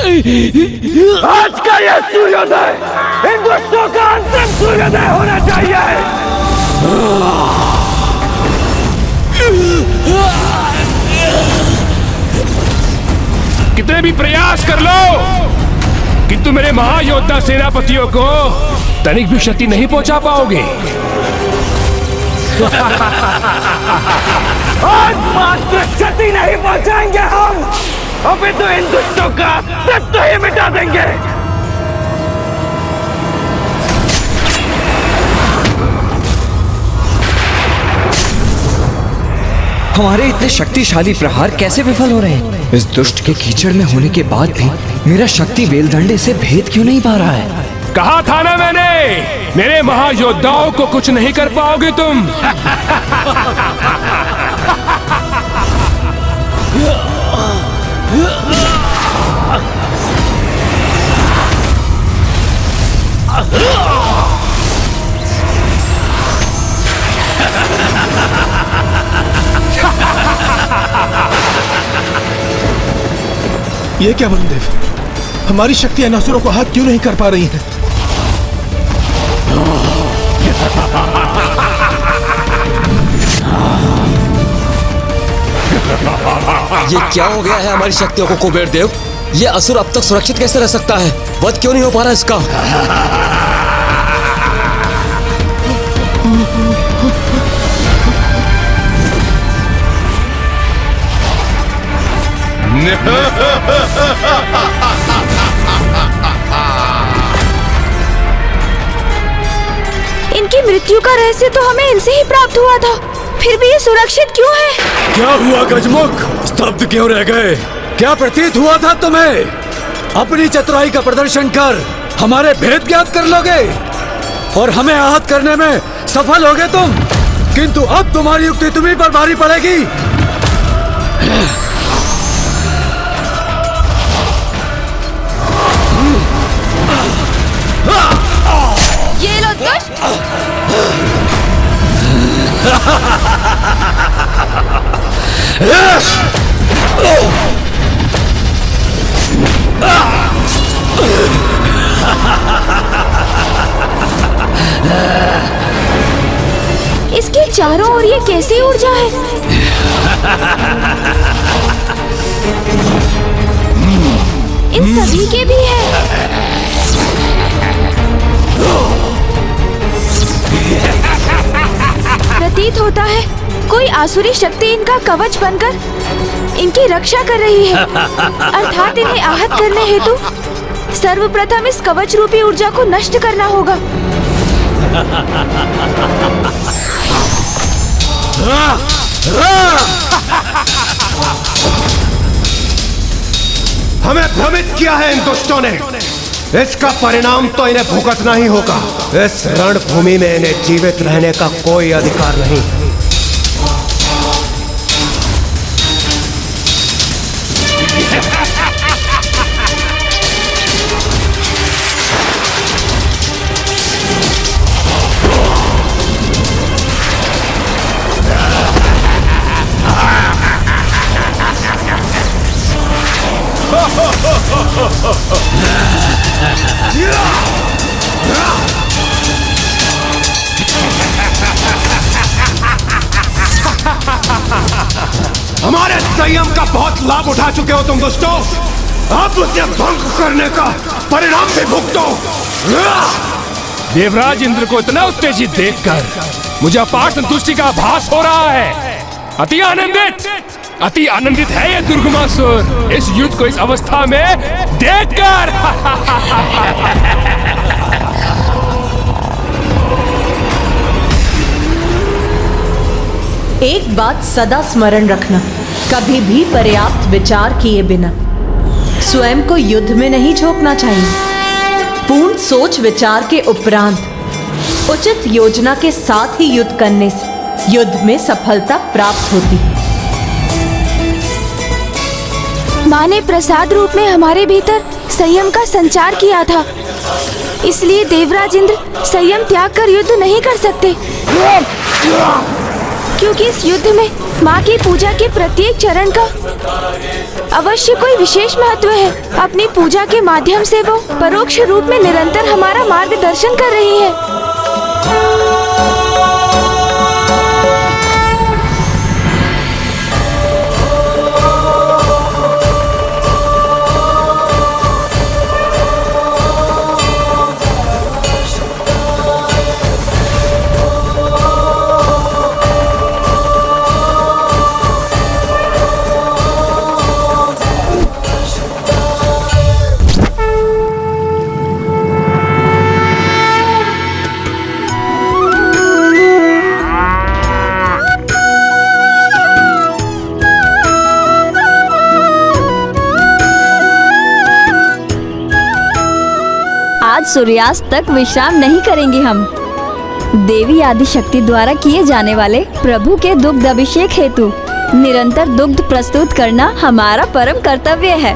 आज का ये सूर्योदय इन दुष्टों का अंतिम सूर्योदय होना चाहिए। कितने भी प्रयास कर लो किंतु मेरे महायोद्धा सेनापतियों को तनिक भी क्षति नहीं पहुंचा पाओगे। आज मात्र क्षति नहीं पहुंचाएंगे हम, अभी तो इन दुष्टों का अस्तित्व ही मिटा देंगे। हमारे इतने शक्तिशाली प्रहार कैसे विफल हो रहे हैं? इस दुष्ट के कीचड़ में होने के बाद भी मेरा शक्ति वेलदंडे से भेद क्यों नहीं पा रहा है? कहा था ना मैंने, मेरे महायोद्धाओं को कुछ नहीं कर पाओगे तुम। ये क्या वरुणदेव, हमारी शक्तियां असुरों को हाथ क्यों नहीं कर पा रही हैं? ये क्या हो गया है हमारी शक्तियों को कुबेर देव? ये असुर अब तक सुरक्षित कैसे रह सकता है? वध क्यों नहीं हो पा रहा इसका? इनकी मृत्यु का रहस्य तो हमें इनसे ही प्राप्त हुआ था, फिर भी ये सुरक्षित क्यों है? क्या हुआ गजमुख, स्तब्ध क्यों रह गए? क्या प्रतीत हुआ था तुम्हें? अपनी चतुराई का प्रदर्शन कर हमारे भेद ज्ञात कर लोगे और हमें आहत करने में सफल होगे तुम, किंतु अब तुम्हारी युक्ति तुम्हीं पर भारी पड़ेगी। ये लो दुष्ट। इसके चारों ओर ये कैसी ऊर्जा है? इन सभी के भी है। प्रतीत होता है कोई आसुरी शक्ति इनका कवच बनकर इनकी रक्षा कर रही है, अर्थात इन्हें आहत करने हेतु सर्वप्रथम इस कवच रूपी ऊर्जा को नष्ट करना होगा। हमें भ्रमित किया है इन दुष्टों ने, इसका परिणाम तो इन्हें भुगतना ही होगा। इस रणभूमि में इन्हें जीवित रहने का कोई अधिकार नहीं। हमारे संयम का बहुत लाभ उठा चुके हो तुम दुष्टों, अब उसे भंग करने का परिणाम भी भुगतो। देवराज इंद्र को इतना उत्तेजित देखकर मुझे अपार संतुष्टि का आभास हो रहा है। अति आनंदित है ये दुर्गमासुर इस युद्ध को इस अवस्था में देखकर। एक बात सदा स्मरण रखना, कभी भी पर्याप्त विचार किए बिना स्वयं को युद्ध में नहीं झोंकना चाहिए। पूर्ण सोच विचार के उपरांत उचित योजना के साथ ही युद्ध करने से युद्ध में सफलता प्राप्त होती है। माँ ने प्रसाद रूप में हमारे भीतर संयम का संचार किया था, इसलिए देवराज इंद्र संयम त्याग कर युद्ध नहीं कर सकते, क्योंकि इस युद्ध में माँ की पूजा के प्रत्येक चरण का अवश्य कोई विशेष महत्व है। अपनी पूजा के माध्यम से वो परोक्ष रूप में निरंतर हमारा मार्गदर्शन कर रही है। आज सूर्यास्त तक विश्राम नहीं करेंगे हम। देवी आदिशक्ति द्वारा किए जाने वाले प्रभु के दुग्ध अभिषेक हेतु निरंतर दुग्ध प्रस्तुत करना हमारा परम कर्तव्य है।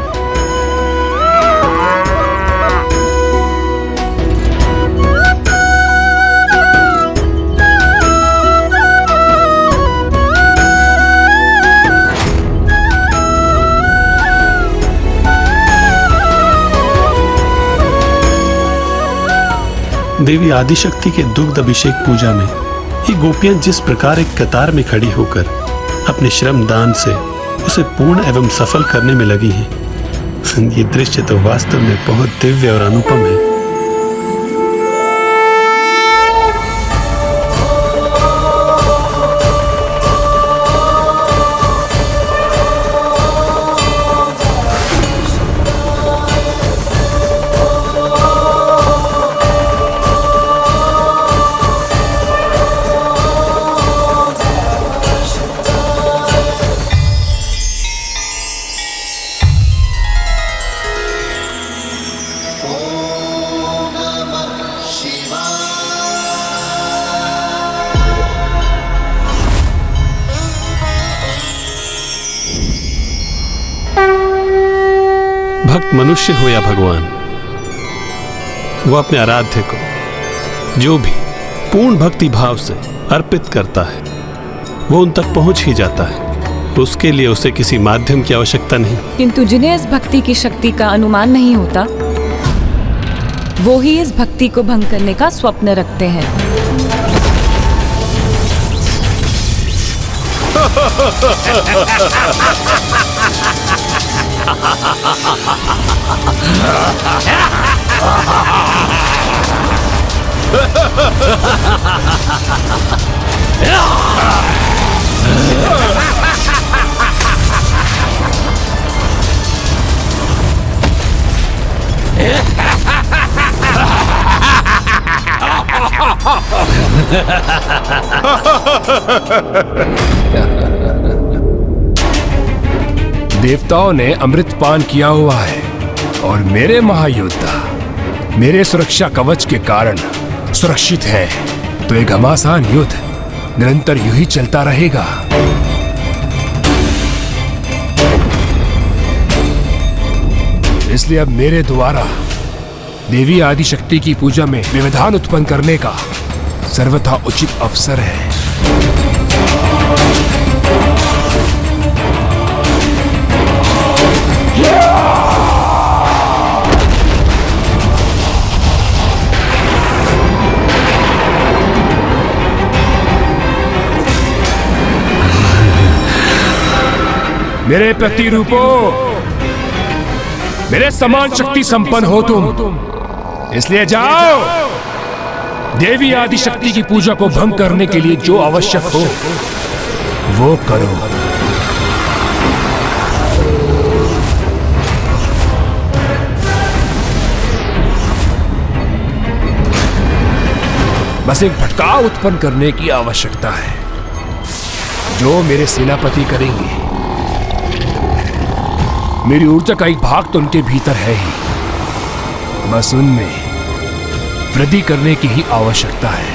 देवी आदिशक्ति के दुग्ध अभिषेक पूजा में ये गोपियां जिस प्रकार एक कतार में खड़ी होकर अपने श्रम दान से उसे पूर्ण एवं सफल करने में लगी हैं, ये दृश्य तो वास्तव में बहुत दिव्य और अनुपम है। भक्त मनुष्य हो या भगवान, वो अपने आराध्य को जो भी पूर्ण भक्ति भाव से अर्पित करता है वो उन तक पहुंच ही जाता है। उसके लिए उसे किसी माध्यम की आवश्यकता नहीं। किंतु जिन्हें इस भक्ति की शक्ति का अनुमान नहीं होता वो ही इस भक्ति को भंग करने का स्वप्न रखते हैं। देवताओं ने अमृत पान किया हुआ है और मेरे महायोद्धा मेरे सुरक्षा कवच के कारण सुरक्षित है, तो एक घमासान युद्ध निरंतर यूं ही चलता रहेगा। इसलिए अब मेरे द्वारा देवी आदिशक्ति की पूजा में व्यवधान उत्पन्न करने का सर्वथा उचित अवसर है। मेरे प्रतिरूपो, मेरे समान शक्ति संपन्न हो तुम, इसलिए जाओ देवी आदिशक्ति की पूजा को भंग करने के लिए जो आवश्यक हो वो करो। बस एक भटकाव उत्पन्न करने की आवश्यकता है, जो मेरे सेनापति करेंगे। मेरी ऊर्जा का एक भाग तो उनके भीतर है ही, बस उनमें वृद्धि करने की ही आवश्यकता है।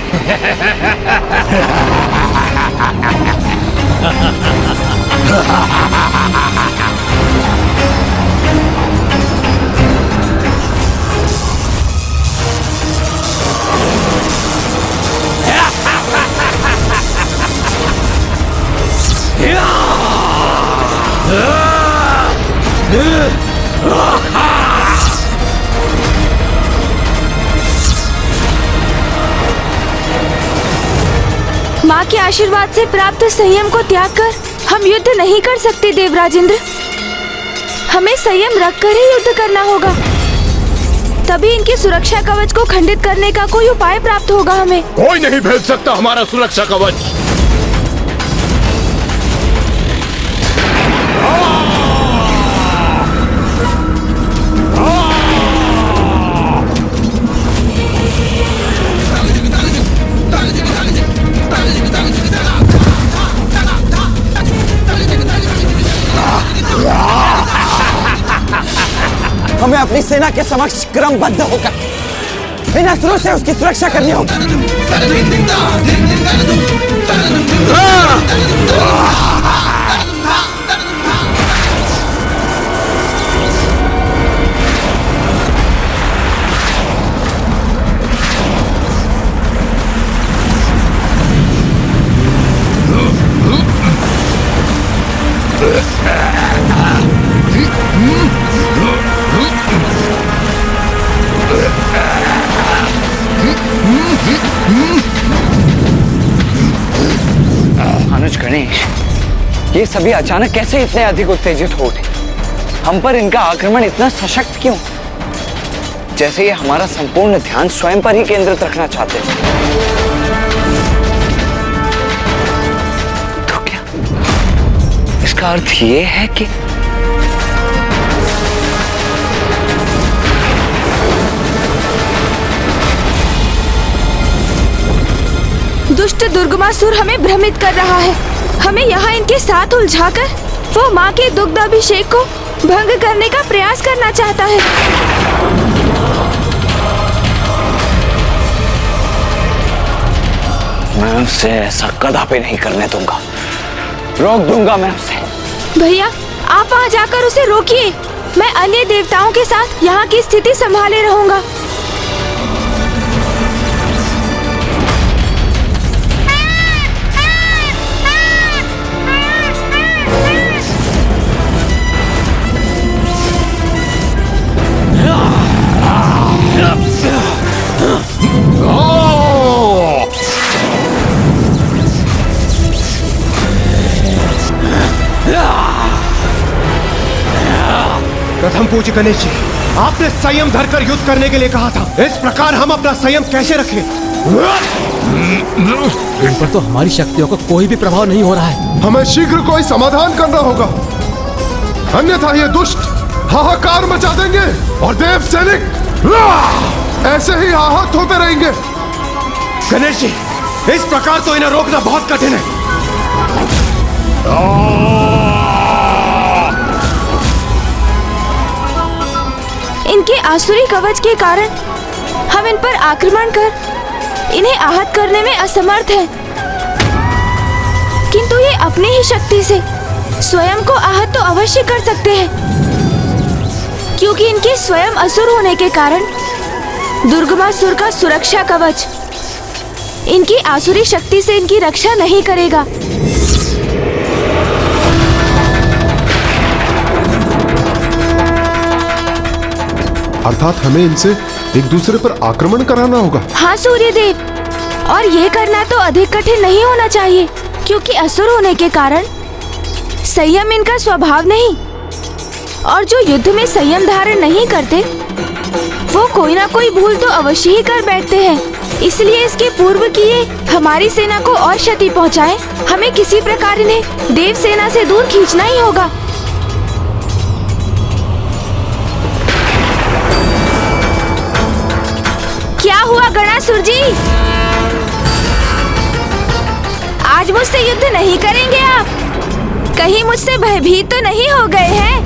के आशीर्वाद से प्राप्त संयम को त्याग कर हम युद्ध नहीं कर सकते देवराजेंद्र। हमें संयम रखकर ही युद्ध करना होगा, तभी इनकी सुरक्षा कवच को खंडित करने का कोई उपाय प्राप्त होगा हमें। कोई नहीं भेद सकता हमारा सुरक्षा कवच। हमें अपनी सेना के समक्ष क्रमबद्ध होकर इन असुरों से उसकी सुरक्षा करनी होगी। अनुज गणेश, ये सभी अचानक कैसे इतने अधिक उत्तेजित हो उठे? हम पर इनका आक्रमण इतना सशक्त क्यों? जैसे ये हमारा संपूर्ण ध्यान स्वयं पर ही केंद्रित रखना चाहते हैं। तो क्या इसका अर्थ ये है कि दुष्ट दुर्गमासुर हमें भ्रमित कर रहा है। हमें यहाँ इनके साथ उलझाकर वो माँ के दुग्ध अभिषेक को भंग करने का प्रयास करना चाहता है। मैं उसे ऐसा कदापि नहीं करने दूंगा। रोक दूंगा मैं उसे। भैया, आप वहाँ जाकर उसे रोकिए। मैं अन्य देवताओं के साथ यहाँ की स्थिति संभाले रहूंगा। प्रथम पूज्य गणेश जी, आपने संयम धरकर युद्ध करने के लिए कहा था। इस प्रकार हम अपना संयम कैसे रखें? इन पर तो हमारी शक्तियों का कोई भी प्रभाव नहीं हो रहा है। हमें शीघ्र कोई समाधान करना होगा, अन्यथा ये दुष्ट हाहाकार मचा देंगे और देव सैनिक ऐसे ही आहत होते रहेंगे। गणेश जी, इस प्रकार तो इन्हें रोकना बहुत कठिन है। इनके आसुरी कवच के कारण हम इन पर आक्रमण कर इन्हें आहत करने में असमर्थ हैं। किंतु ये अपनी ही शक्ति से स्वयं को आहत तो अवश्य कर सकते हैं, क्योंकि इनके स्वयं असुर होने के कारण दुर्गमासुर का सुरक्षा कवच इनकी आसुरी शक्ति से इनकी रक्षा नहीं करेगा। अर्थात हमें इनसे एक दूसरे पर आक्रमण कराना होगा। हाँ सूर्यदेव, और ये करना तो अधिक कठिन नहीं होना चाहिए, क्योंकि असुर होने के कारण संयम इनका स्वभाव नहीं, और जो युद्ध में संयम धारण नहीं करते वो कोई ना कोई भूल तो अवश्य ही कर बैठते हैं। इसलिए इसके पूर्व कि ये हमारी सेना को और क्षति पहुंचाए, हमें किसी प्रकार इन्हें देव सेना से दूर खींचना ही होगा। क्या हुआ गणासुर जी? आज मुझसे युद्ध नहीं करेंगे आप? कहीं मुझसे भयभीत तो नहीं हो गए हैं?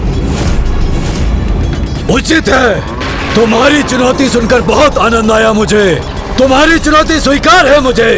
उचित है। तुम्हारी चुनौती सुनकर बहुत आनंद आया मुझे। तुम्हारी चुनौती स्वीकार है मुझे।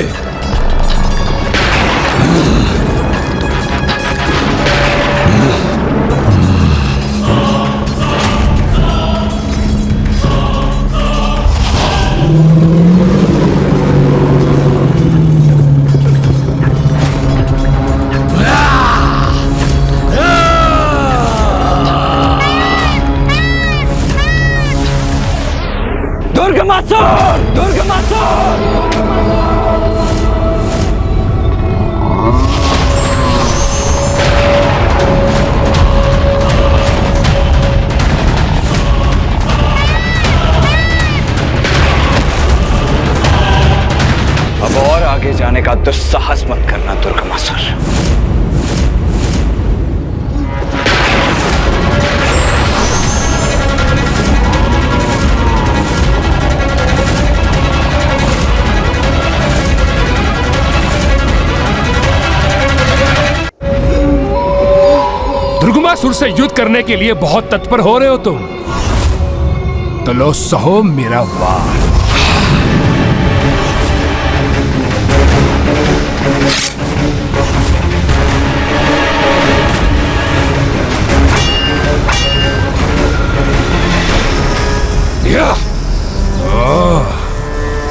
दुर्गमासुर! दुर्गमासुर! जाने का दुस्साहस मत करना दुर्गमासुर। दुर्गमासुर से युद्ध करने के लिए बहुत तत्पर हो रहे हो तुम, तो लो सहो मेरा वार।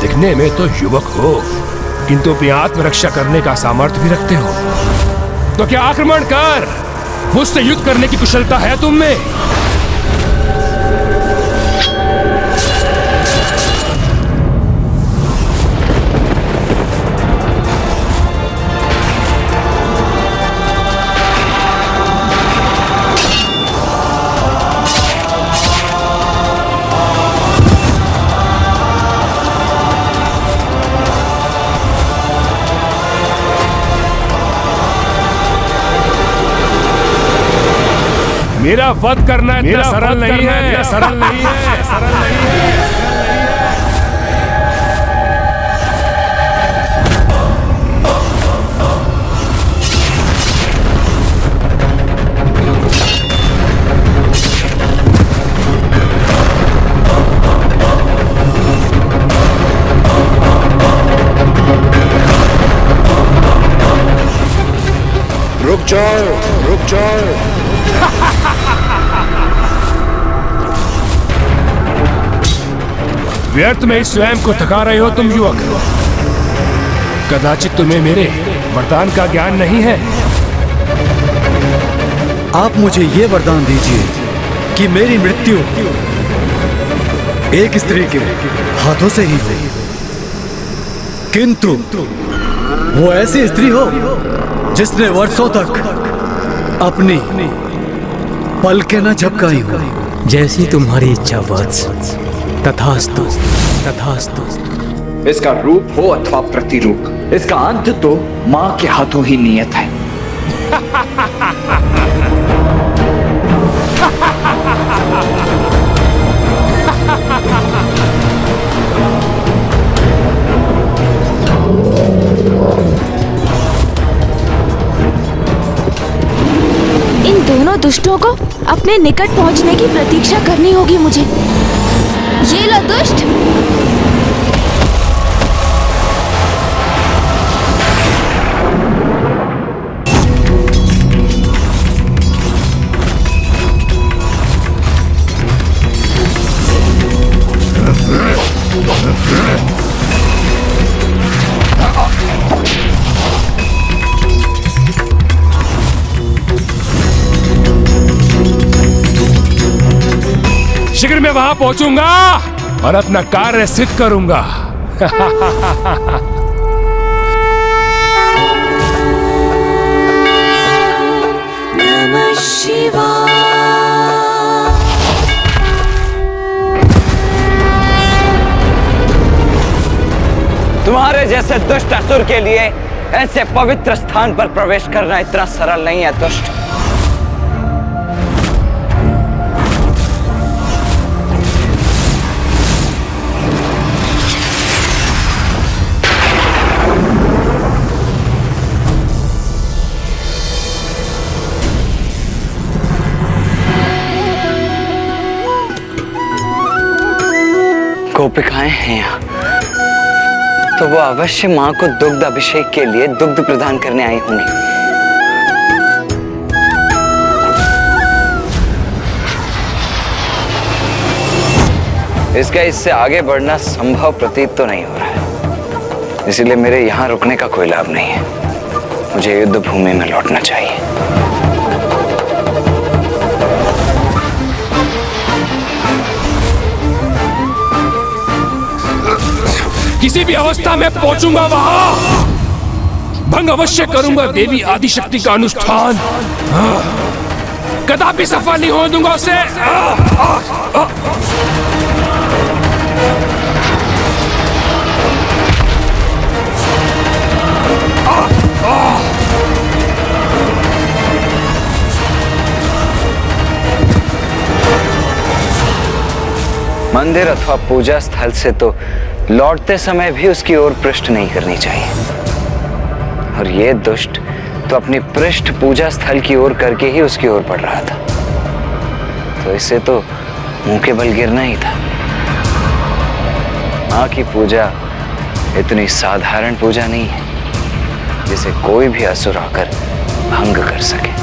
दिखने में तो युवक हो, किंतु अपनी आत्मरक्षा करने का सामर्थ्य भी रखते हो, तो क्या आक्रमण कर। मुझसे युद्ध करने की कुशलता है तुम में। मेरा वध करना इतना सरल नहीं है, सरल नहीं है, सरल नहीं है। रुक जाओ, रुक जाओ। व्यर्थ में ही स्वयं को थका रहे हो तुम युवक। कदाचित तुम्हें मेरे वरदान का ज्ञान नहीं है। आप मुझे ये वरदान दीजिए कि मेरी मृत्यु एक स्त्री के हाथों से ही हो, किंतु वो ऐसी स्त्री हो जिसने वर्षों तक अपनी पलकें न झपकाई हो। जैसी तुम्हारी इच्छा वत्स। तथास्तु, तथास्तु। इसका रूप हो अथवा प्रतिरूप, इसका अंत तो मां के हाथों ही नियत है। इन दोनों दुष्टों को अपने निकट पहुंचने की प्रतीक्षा करनी होगी मुझे। ये लो दुष्ट। शीघ्र मैं वहां पहुंचूंगा और अपना कार्य सिद्ध करूंगा। नमः शिवाय। तुम्हारे जैसे दुष्ट असुर के लिए ऐसे पवित्र स्थान पर प्रवेश करना इतना सरल नहीं है दुष्ट। गोपिकाएं हैं यहाँ, तो वो अवश्य मां को दुग्ध अभिषेक के लिए दुग्ध प्रदान करने आई होंगी। इसका इससे आगे बढ़ना संभव प्रतीत तो नहीं हो रहा है, इसीलिए मेरे यहाँ रुकने का कोई लाभ नहीं है। मुझे युद्ध भूमि में लौटना चाहिए। किसी भी अवस्था में पहुंचूंगा वहां, भंग अवश्य करूंगा देवी आदिशक्ति का अनुष्ठान। कदापि सफल नहीं हो दूंगा उसे। मंदिर अथवा पूजा स्थल से तो लौटते समय भी उसकी ओर पृष्ठ नहीं करनी चाहिए। और ये दुष्ट तो अपनी पृष्ठ पूजा स्थल की ओर करके ही उसकी ओर बढ़ रहा था, तो इसे तो मुंह के बल गिरना ही था। माँ की पूजा इतनी साधारण पूजा नहीं है जिसे कोई भी असुर आकर भंग कर सके।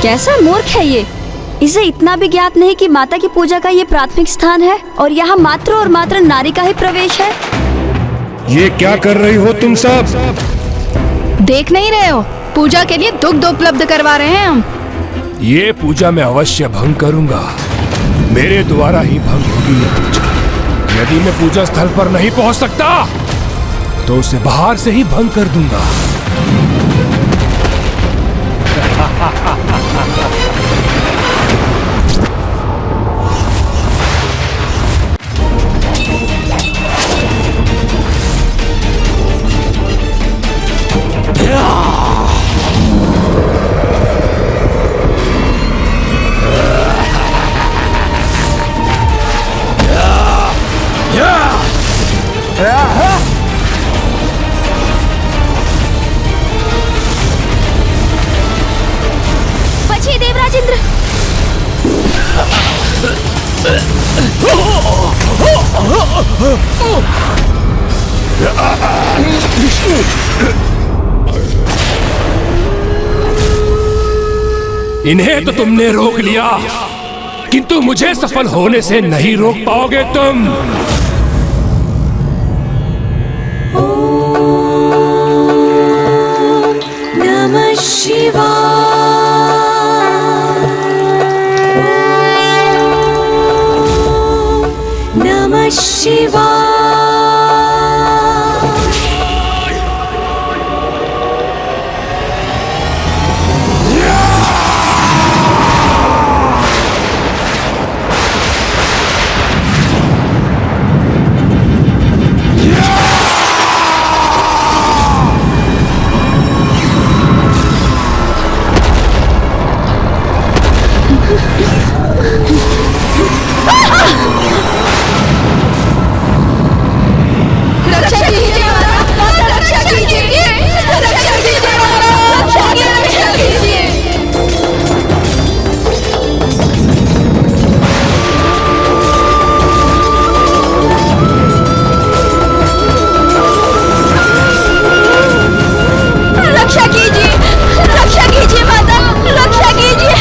कैसा मूर्ख है ये। इसे इतना भी ज्ञात नहीं कि माता की पूजा का ये प्राथमिक स्थान है और यहाँ मात्र और मात्र नारी का ही प्रवेश है। ये क्या कर रही हो तुम सब? देख नहीं रहे हो, पूजा के लिए दुग्ध उपलब्ध करवा रहे हैं हम। ये पूजा मैं अवश्य भंग करूंगा। मेरे द्वारा ही भंग होगी ये पूजा। यदि मैं पूजा स्थल पर नहीं पहुंच सकता तो उसे बाहर से ही भंग कर दूंगा। बचिए देवराजेंद्र। इन्हें तो तुमने रोक लिया, किंतु मुझे सफल होने से नहीं रोक पाओगे तुम। नमः शिवाय। नमः शिवाय। रक्षा कीजिए माता, रक्षा कीजिए, रक्षा कीजिए माता, रक्षा कीजिए। रक्षा कीजिए, रक्षा कीजिए माता, रक्षा कीजिए।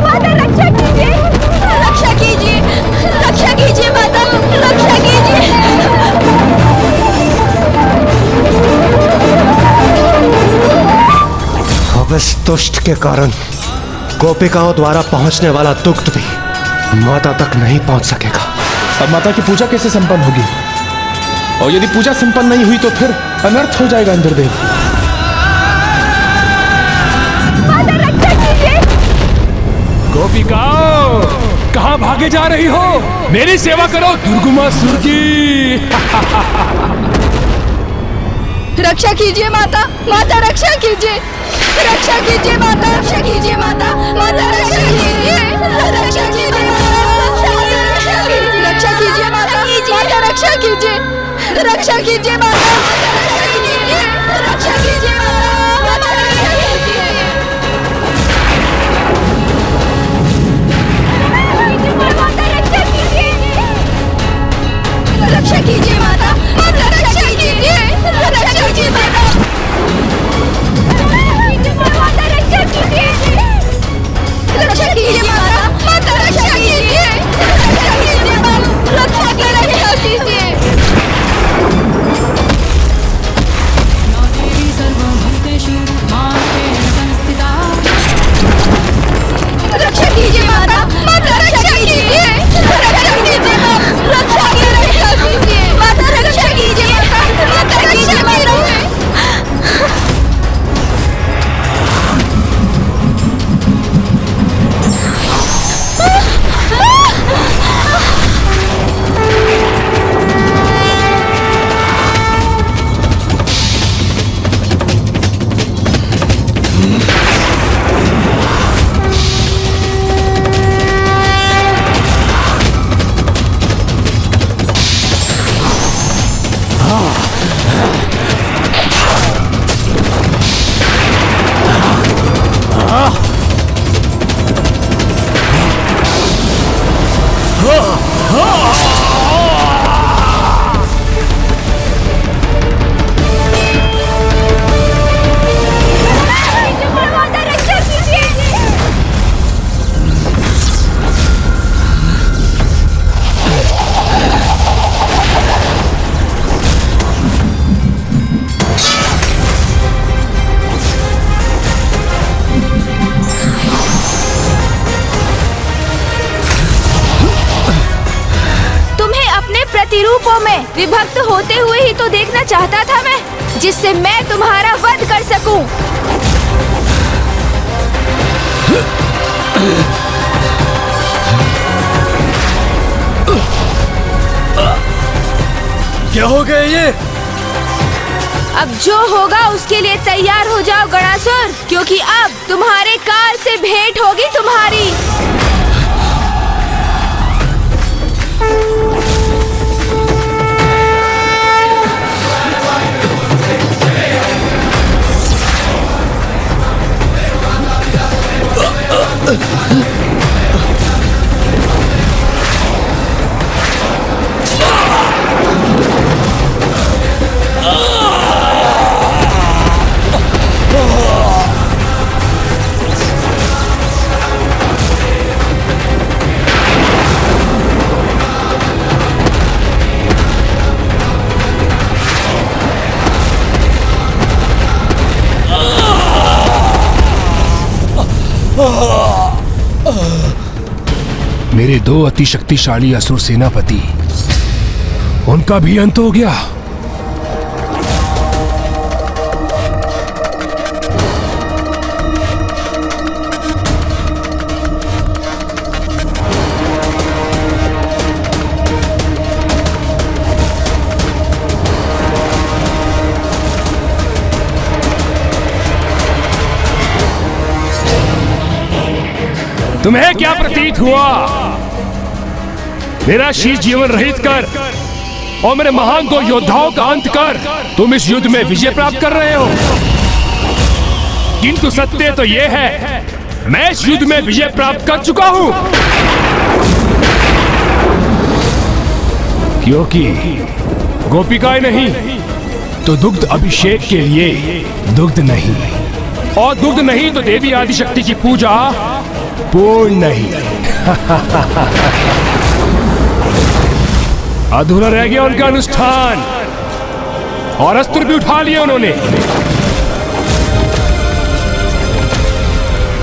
माता रक्षा कीजिए, रक्षा कीजिए, रक्षा कीजिए माता, रक्षा कीजिए। अब इस दुष्ट के कारण गोपिकाओं द्वारा पहुंचने वाला दुग्ध भी माता तक नहीं पहुंच सकेगा। अब माता की पूजा कैसे संपन्न होगी? और यदि पूजा संपन्न नहीं हुई तो फिर अनर्थ हो जाएगा इंद्रदेव। माता रक्षा कीजिए। गोपिकाओं, कहाँ भागे जा रही हो? मेरी सेवा करो दुर्गुमासुर की। रक्षा कीजिए माता, माता रक्षा कीजिए, रक्षा कीजिए माता, रक्षा कीजिए माता, माता रक्षा कीजिए, रक्षा कीजिए माता, रक्षा कीजिए माता, माता रक्षा कीजिए, रक्षा कीजिए माता, रक्षा कीजिए माता, माता रक्षा कीजिए, रक्षा कीजिए माता, माता रक्षा कीजिए, रक्षा कीजिए माता, माता रक्षा कीजिए, रक्षा कीजिए माता, माता रक्षा कीजिए, रक्षा कीजिए माता, रक्षा कीजिए। प्रतिरूपों में विभक्त होते हुए ही तो देखना चाहता था मैं, जिससे मैं तुम्हारा वध कर सकूं। क्या हो गया ये? अब जो होगा उसके लिए तैयार हो जाओ गणासुर, क्योंकि अब तुम्हारे काल से भेंट होगी तुम्हारी। मेरे दो अति शक्तिशाली असुर सेनापति, उनका भी अंत हो गया। तुम्हें क्या प्रतीत हुआ? मेरा शीश जीवन रहित कर और मेरे महान को योद्धाओं का अंत कर तुम इस युद्ध में विजय प्राप्त कर रहे हो। किंतु सत्य तो यह है, मैं इस युद्ध में विजय प्राप्त कर चुका हूं, क्योंकि गोपिकाएं नहीं तो दुग्ध अभिषेक के लिए दुग्ध नहीं, और दुग्ध नहीं तो देवी आदिशक्ति की पूजा पूर्ण नहीं। अधूरा रह गया उनका अनुष्ठान, और अस्त्र भी उठा लिए उन्होंने,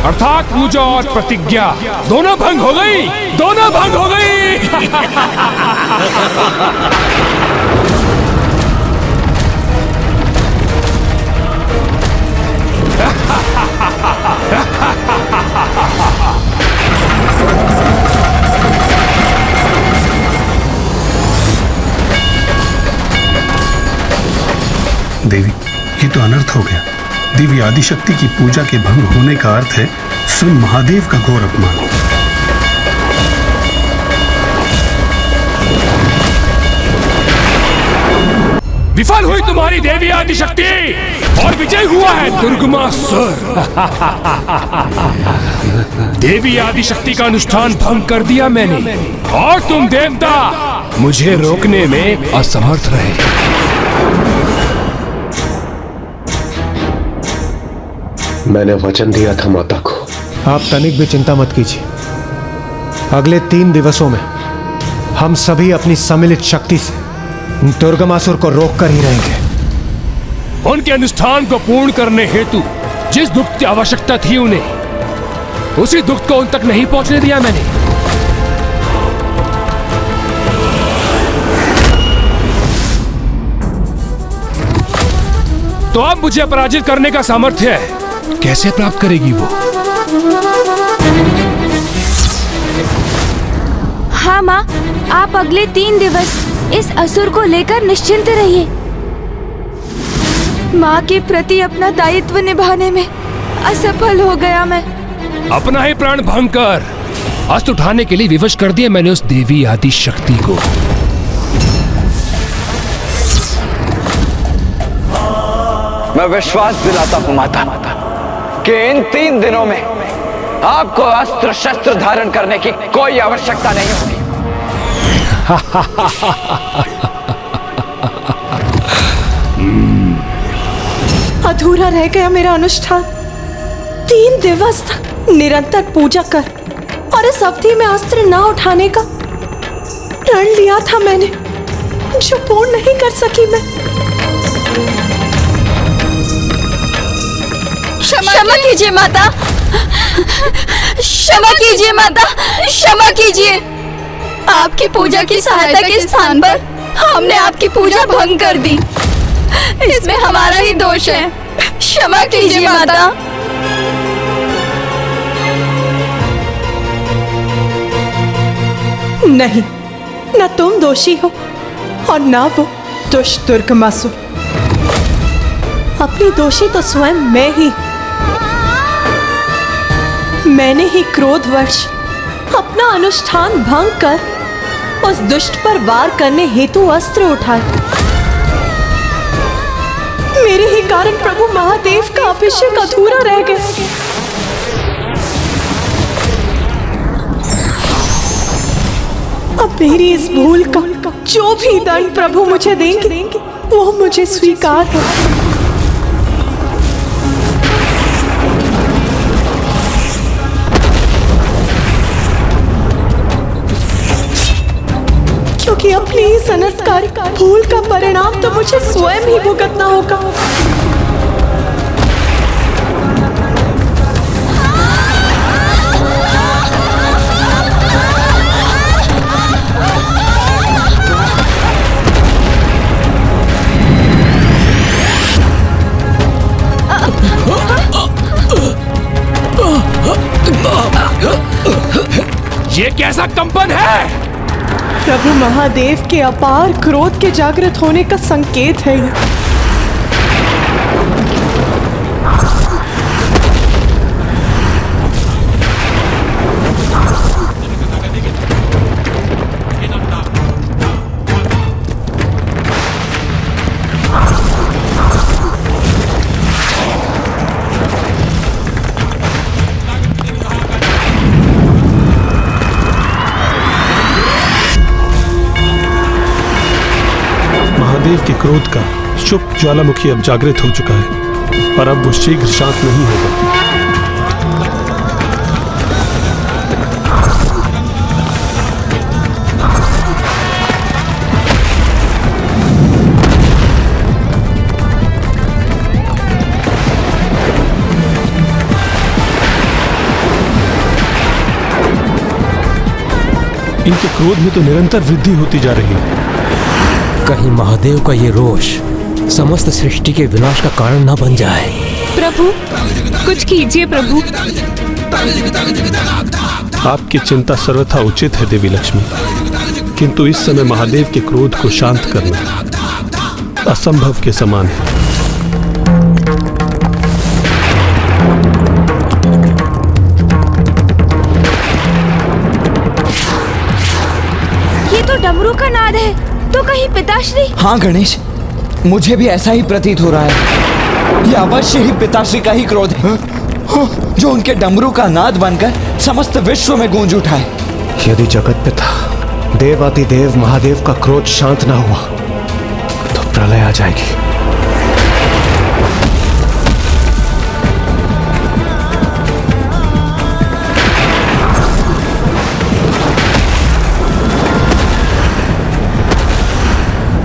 अर्थात पूजा और प्रतिज्ञा दोनों भंग हो गई, दोनों भंग हो गई। देवी, ये तो अनर्थ हो गया। देवी आदिशक्ति की पूजा के भंग होने का अर्थ है स्वयं महादेव का घोर अपमान। विफल हुई तुम्हारी देवी आदिशक्ति और विजय हुआ है दुर्गमासुर। देवी आदिशक्ति का अनुष्ठान भंग कर दिया मैंने, और तुम देवता मुझे रोकने में असमर्थ रहे। मैंने वचन दिया था माता को। आप तनिक भी चिंता मत कीजिए, अगले 3 दिवसों में हम सभी अपनी सम्मिलित शक्ति से दुर्गमासुर को रोक कर ही रहेंगे। उनके अनुष्ठान को पूर्ण करने हेतु जिस दुग्ध की आवश्यकता थी उन्हें, उसी दुग्ध को उन तक नहीं पहुंचने दिया मैंने। तो अब मुझे पराजित करने का सामर्थ्य कैसे प्राप्त करेगी वो? हाँ माँ, आप अगले 3 दिवस इस असुर को लेकर निश्चिंत रहिए। माँ के प्रति अपना दायित्व निभाने में असफल हो गया मैं। अपना ही प्राण भंग कर अस्त्र उठाने के लिए विवश कर दिया मैंने उस देवी आदि शक्ति को। मैं विश्वास दिलाता हूँ माता कि इन 3 दिनों में आपको अस्त्र शस्त्र धारण करने की कोई आवश्यकता नहीं होगी। अधूरा रह गया मेरा अनुष्ठान। 3 दिवस तक निरंतर पूजा कर और इस अवधि में अस्त्र ना उठाने का प्रण लिया था मैंने, जो पूर्ण नहीं कर सकी मैं। क्षमा कीजिए माता, क्षमा कीजिए माता, क्षमा कीजिए। आपकी पूजा की सहायता के स्थान पर हमने आपकी पूजा भंग कर दी। इसमें हमारा ही दोष है, क्षमा कीजिए माता। नहीं, न तुम दोषी हो और ना वो दुष्ट दुर्गमासुर। अपनी दोषी तो स्वयं मैं ही। मैंने ही क्रोधवश अपना अनुष्ठान भंग कर उस दुष्ट पर वार करने हेतु अस्त्र उठाए। मेरे ही कारण प्रभु महादेव का अभिषेक अधूरा रह गया। अब मेरी इस भूल का जो भी दंड प्रभु मुझे देंगे वो मुझे स्वीकार है। क्योंकि अपनी इस अनर्थकारी भूल का परिणाम तो मुझे स्वयं ही भुगतना होगा। ये कैसा कंपन है? प्रभु महादेव के अपार क्रोध के जागृत होने का संकेत है ये। महादेव के क्रोध का शुभ ज्वालामुखी अब जागृत हो चुका है और अब वो शीघ्र शांत नहीं होगा। इनके क्रोध में तो निरंतर वृद्धि होती जा रही है। कहीं महादेव का ये रोष समस्त सृष्टि के विनाश का कारण न बन जाए। प्रभु, कुछ कीजिए प्रभु। आपकी चिंता सर्वथा उचित है देवी लक्ष्मी, किंतु इस समय महादेव के क्रोध को शांत करना असंभव के समान है। ये तो डमरू का नाद है, तो कहीं पिताश्री? हाँ गणेश, मुझे भी ऐसा ही प्रतीत हो रहा है। यह अवश्य ही पिताश्री का ही क्रोध है, जो उनके डमरू का नाद बनकर समस्त विश्व में गूंज उठा है। यदि जगत पिता देवातिदेव महादेव का क्रोध शांत ना हुआ तो प्रलय आ जाएगी।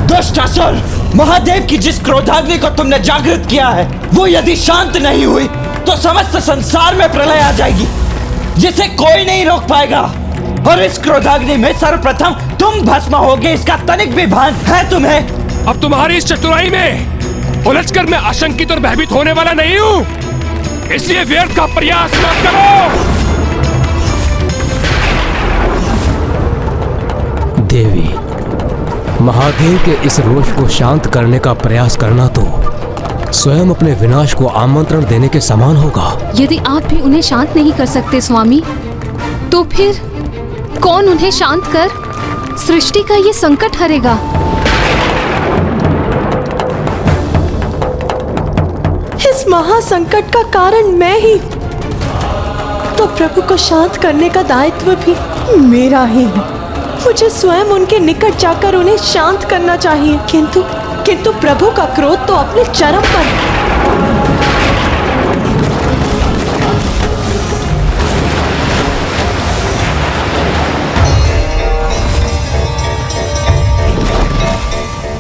दुष्टासुर, महादेव की जिस क्रोधाग्नि को तुमने जागृत किया है वो यदि शांत नहीं हुई तो समस्त संसार में प्रलय आ जाएगी, जिसे कोई नहीं रोक पाएगा। और इस क्रोधाग्नि में सर्वप्रथम तुम भस्म होगे, इसका तनिक भी भान है तुम्हें? अब तुम्हारी इस चतुराई में उलझकर मैं आशंकित और भयभीत होने वाला नहीं हूं, इसलिए व्यर्थ का प्रयास मत करो। देवी, महादेव के इस रोष को शांत करने का प्रयास करना तो स्वयं अपने विनाश को आमंत्रण देने के समान होगा। यदि आप भी उन्हें शांत नहीं कर सकते स्वामी, तो फिर कौन उन्हें शांत कर सृष्टि का ये संकट हरेगा? इस महासंकट का कारण मैं ही, तो प्रभु को शांत करने का दायित्व भी मेरा ही है। मुझे स्वयं उनके निकट जाकर उन्हें शांत करना चाहिए, किंतु प्रभु का क्रोध तो अपने चरम पर है।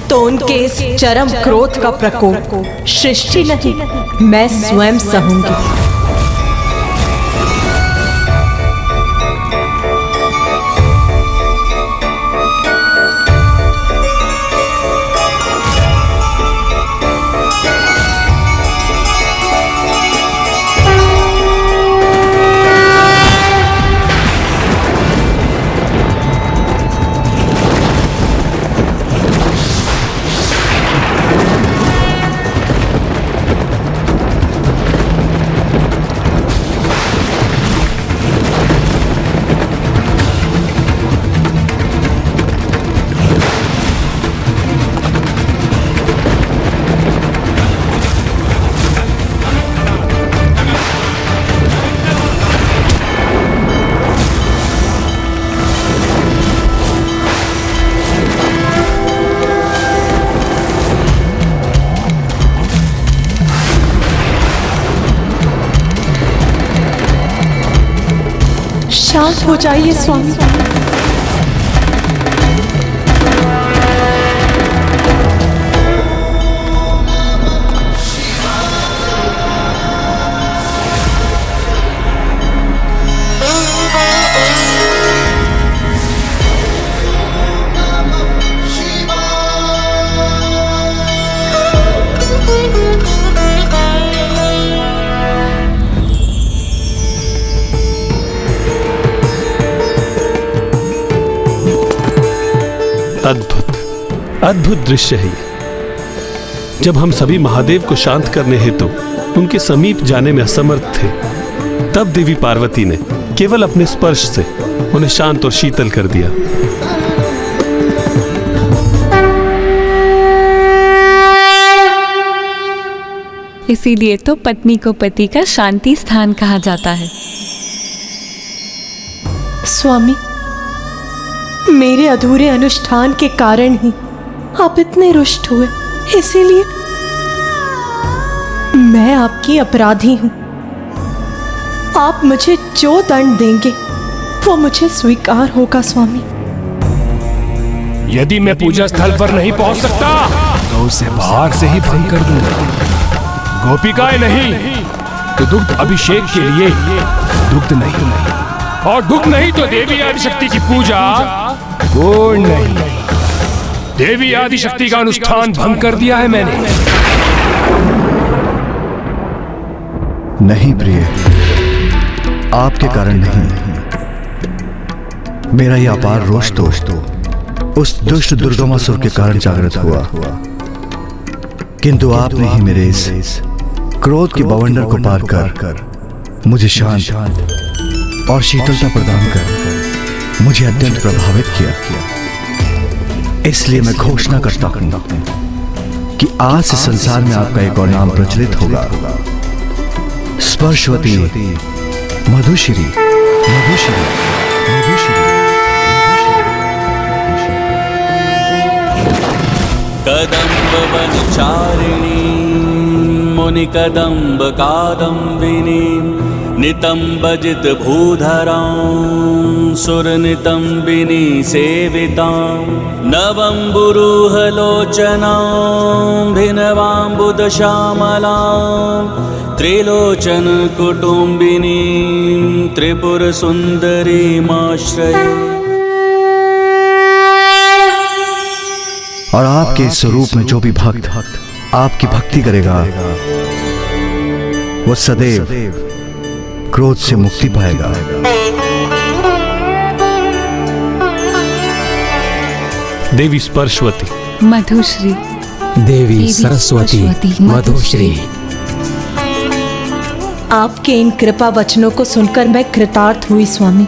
तो उनके इस चरम क्रोध का प्रकोप सृष्टि नहीं, मैं स्वयं सहूंगी। शांत हो जाइए स्वामी। अद्भुत अद्भुत दृश्य है ये। जब हम सभी महादेव को शांत करने हेतु उनके समीप जाने में असमर्थ थे, तब देवी पार्वती ने केवल अपने स्पर्श से उन्हें शांत और शीतल कर दिया। इसीलिए तो पत्नी को पति का शांति स्थान कहा जाता है। स्वामी, मेरे अधूरे अनुष्ठान के कारण ही आप इतने रुष्ट हुए, इसीलिए मैं आपकी अपराधी हूं। आप मुझे जो दंड देंगे वो मुझे स्वीकार होगा स्वामी। यदि मैं पूजा स्थल पर नहीं पहुंच सकता तो उसे बाहर से ही भंग कर दूंगा। गोपिकाएं नहीं तो दुग्ध अभिषेक के लिए दुग्ध नहीं, और दुग्ध नहीं तो देवी आदिशक्ति की पूजा पूर्ण नहीं। देवी आदिशक्ति का अनुष्ठान भंग कर दिया है मैंने। नहीं प्रिय, आपके कारण नहीं। मेरा यह अपार रोष तो उस दुष्ट दुर्गमासुर के कारण जागृत हुआ, किंतु आपने ही मेरे इस क्रोध के बवंडर को पार कर मुझे शांत और शीतलता प्रदान कर मुझे अत्यंत प्रभावित किया। इसलिए मैं घोषणा करता हूं कि आज से संसार में आपका एक और नाम प्रचलित होगा, स्पर्शवती मधुश्री। मधुश्री मधुश्री कदम्ब वनचारिणी मुनि कदम्ब कादम्बिनी नितंबजित भूधरां सुरनितंबिनी सेवितां नवंबुरुहलोचनां भिनवांबुदश्यामलां त्रिलोचन कुटुंबिनीं त्रिपुर सुंदरीमाश्रये। और आपके इस स्वरूप में जो भी भक्त आपकी भक्ति करेगा वो सदैव क्रोध से मुक्ति पाएगा। देवी स्पर्शवती, मधुश्री, देवी सरस्वती, मधुश्री। आपके इन कृपा वचनों को सुनकर मैं कृतार्थ हुई स्वामी,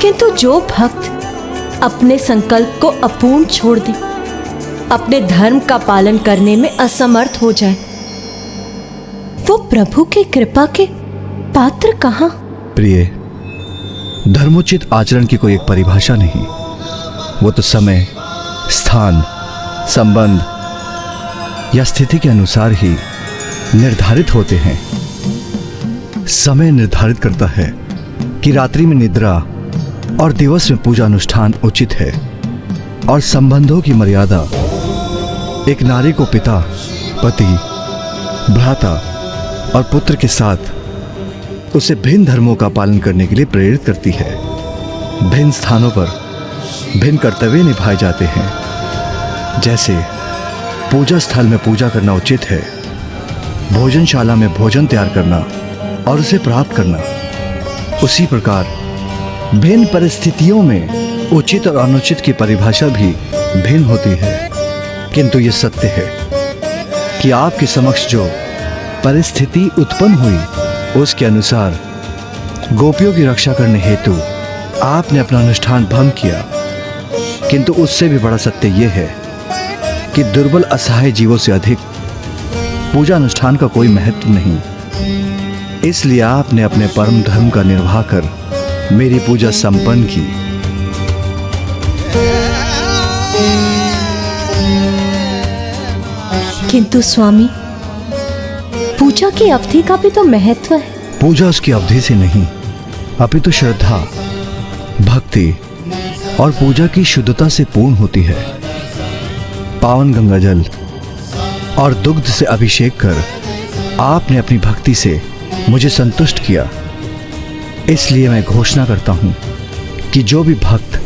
किंतु जो भक्त अपने संकल्प को अपूर्ण छोड़ दे, अपने धर्म का पालन करने में असमर्थ हो जाए, वो प्रभु के कृपा के पात्र कहां? प्रिय, धर्मोचित आचरण की कोई एक परिभाषा नहीं। वो तो समय, स्थान, संबंध या स्थिति के अनुसार ही निर्धारित होते हैं। समय निर्धारित करता है कि रात्रि में निद्रा और दिवस में पूजा अनुष्ठान उचित है, और संबंधों की मर्यादा एक नारी को पिता, पति, भ्राता और पुत्र के साथ उसे भिन्न धर्मों का पालन करने के लिए प्रेरित करती है। भिन्न स्थानों पर भिन्न कर्तव्य निभाए जाते हैं। जैसे पूजा स्थल में पूजा करना उचित है, भोजनशाला में भोजन तैयार करना और उसे प्राप्त करना, उसी प्रकार भिन्न परिस्थितियों में उचित और अनुचित की परिभाषा भी भिन्न होती है। किंतु यह सत्य है कि आपके समक्ष जो परिस्थिति उत्पन्न हुई उसके अनुसार गोपियों की रक्षा करने हेतु आपने अपना अनुष्ठान भंग किया। किंतु उससे भी बड़ा सत्य यह है कि दुर्बल असहाय जीवों से अधिक पूजा अनुष्ठान का कोई महत्व नहीं। इसलिए आपने अपने परम धर्म का निर्वाह कर मेरी पूजा संपन्न की। किंतु स्वामी, पूजा की अवधि का भी तो महत्व है। पूजा उसकी अवधि से नहीं अपितु श्रद्धा, भक्ति और पूजा की शुद्धता से पूर्ण होती है। पावन गंगाजल और दुग्ध से अभिषेक कर आपने अपनी भक्ति से मुझे संतुष्ट किया। इसलिए मैं घोषणा करता हूं कि जो भी भक्त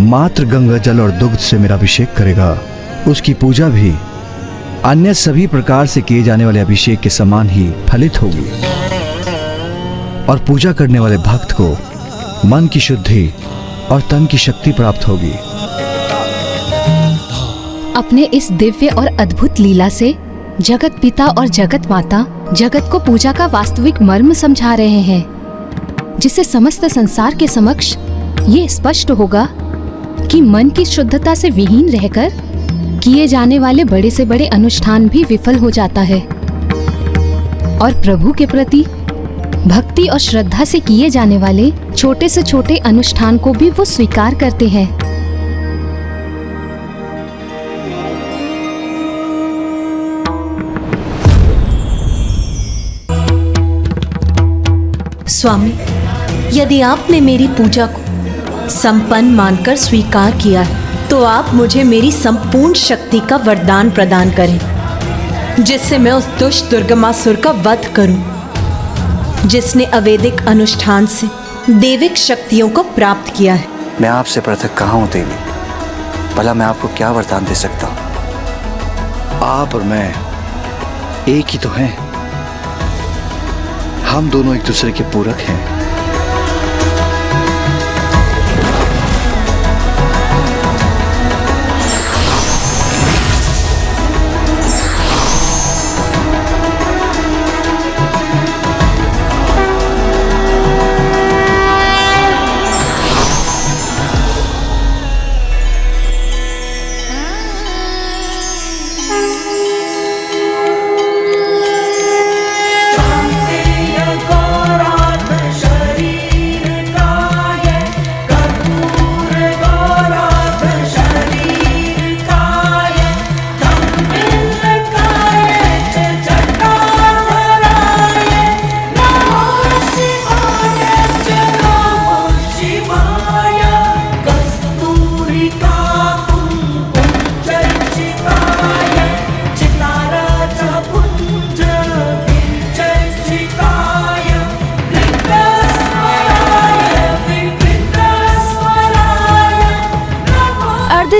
मात्र गंगाजल और दुग्ध से मेरा अभिषेक करेगा, उसकी पूजा भी अन्य सभी प्रकार से किए जाने वाले अभिषेक के समान ही फलित होगी और पूजा करने वाले भक्त को मन की शुद्धि और तन की शक्ति प्राप्त होगी। अपने इस दिव्य और अद्भुत लीला से जगत पिता और जगत माता जगत को पूजा का वास्तविक मर्म समझा रहे हैं, जिससे समस्त संसार के समक्ष ये स्पष्ट होगा कि मन की शुद्धता से विहीन रहकर किए जाने वाले बड़े से बड़े अनुष्ठान भी विफल हो जाता है और प्रभु के प्रति भक्ति और श्रद्धा से किए जाने वाले छोटे से छोटे अनुष्ठान को भी वो स्वीकार करते हैं। स्वामी, यदि आपने मेरी पूजा को संपन्न मानकर स्वीकार किया है, तो आप मुझे मेरी संपूर्ण शक्ति का वरदान प्रदान करें, जिससे मैं उस दुष्ट दुर्गमासुर का वध करूं, जिसने अवैदिक अनुष्ठान से दैविक शक्तियों को प्राप्त किया है। मैं आपसे पृथक कहाँ हूँ देवी? भला मैं आपको क्या वरदान दे सकता हूँ? आप और मैं एक ही तो हैं। हम दोनों एक दूसरे के पूरक हैं।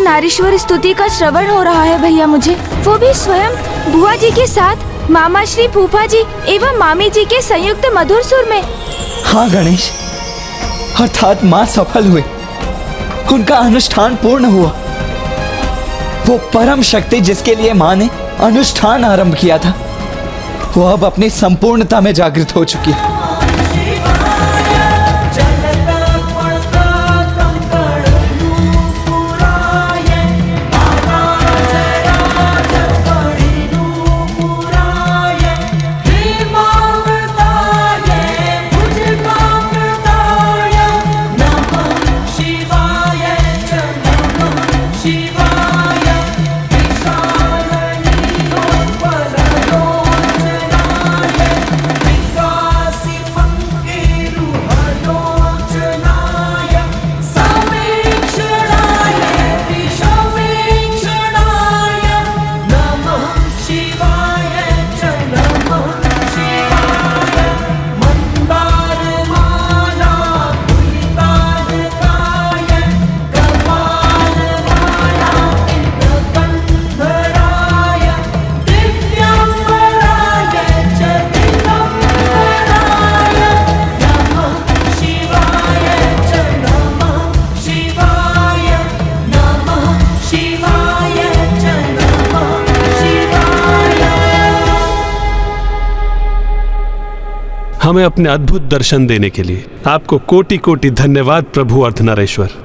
नारीश्वर स्तुति का श्रवण हो रहा है भैया मुझे, वो भी स्वयं बुआ जी के साथ मामा श्री, फूफा जी एवं मामी जी के संयुक्त मधुर सुर में। हाँ गणेश, अर्थात माँ सफल हुए, उनका अनुष्ठान पूर्ण हुआ। वो परम शक्ति जिसके लिए माँ ने अनुष्ठान आरंभ किया था, वो अब अपनी संपूर्णता में जागृत हो चुकी है। हमें अपने अद्भुत दर्शन देने के लिए आपको कोटि कोटि धन्यवाद प्रभु अर्धनारीश्वर।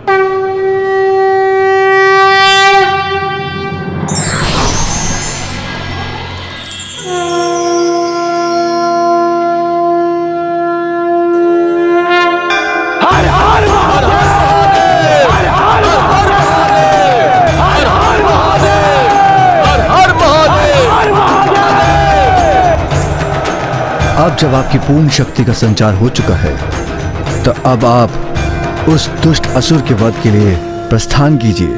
अब जब आपकी पूर्ण शक्ति का संचार हो चुका है, तो अब आप उस दुष्ट असुर के वध के लिए प्रस्थान कीजिए।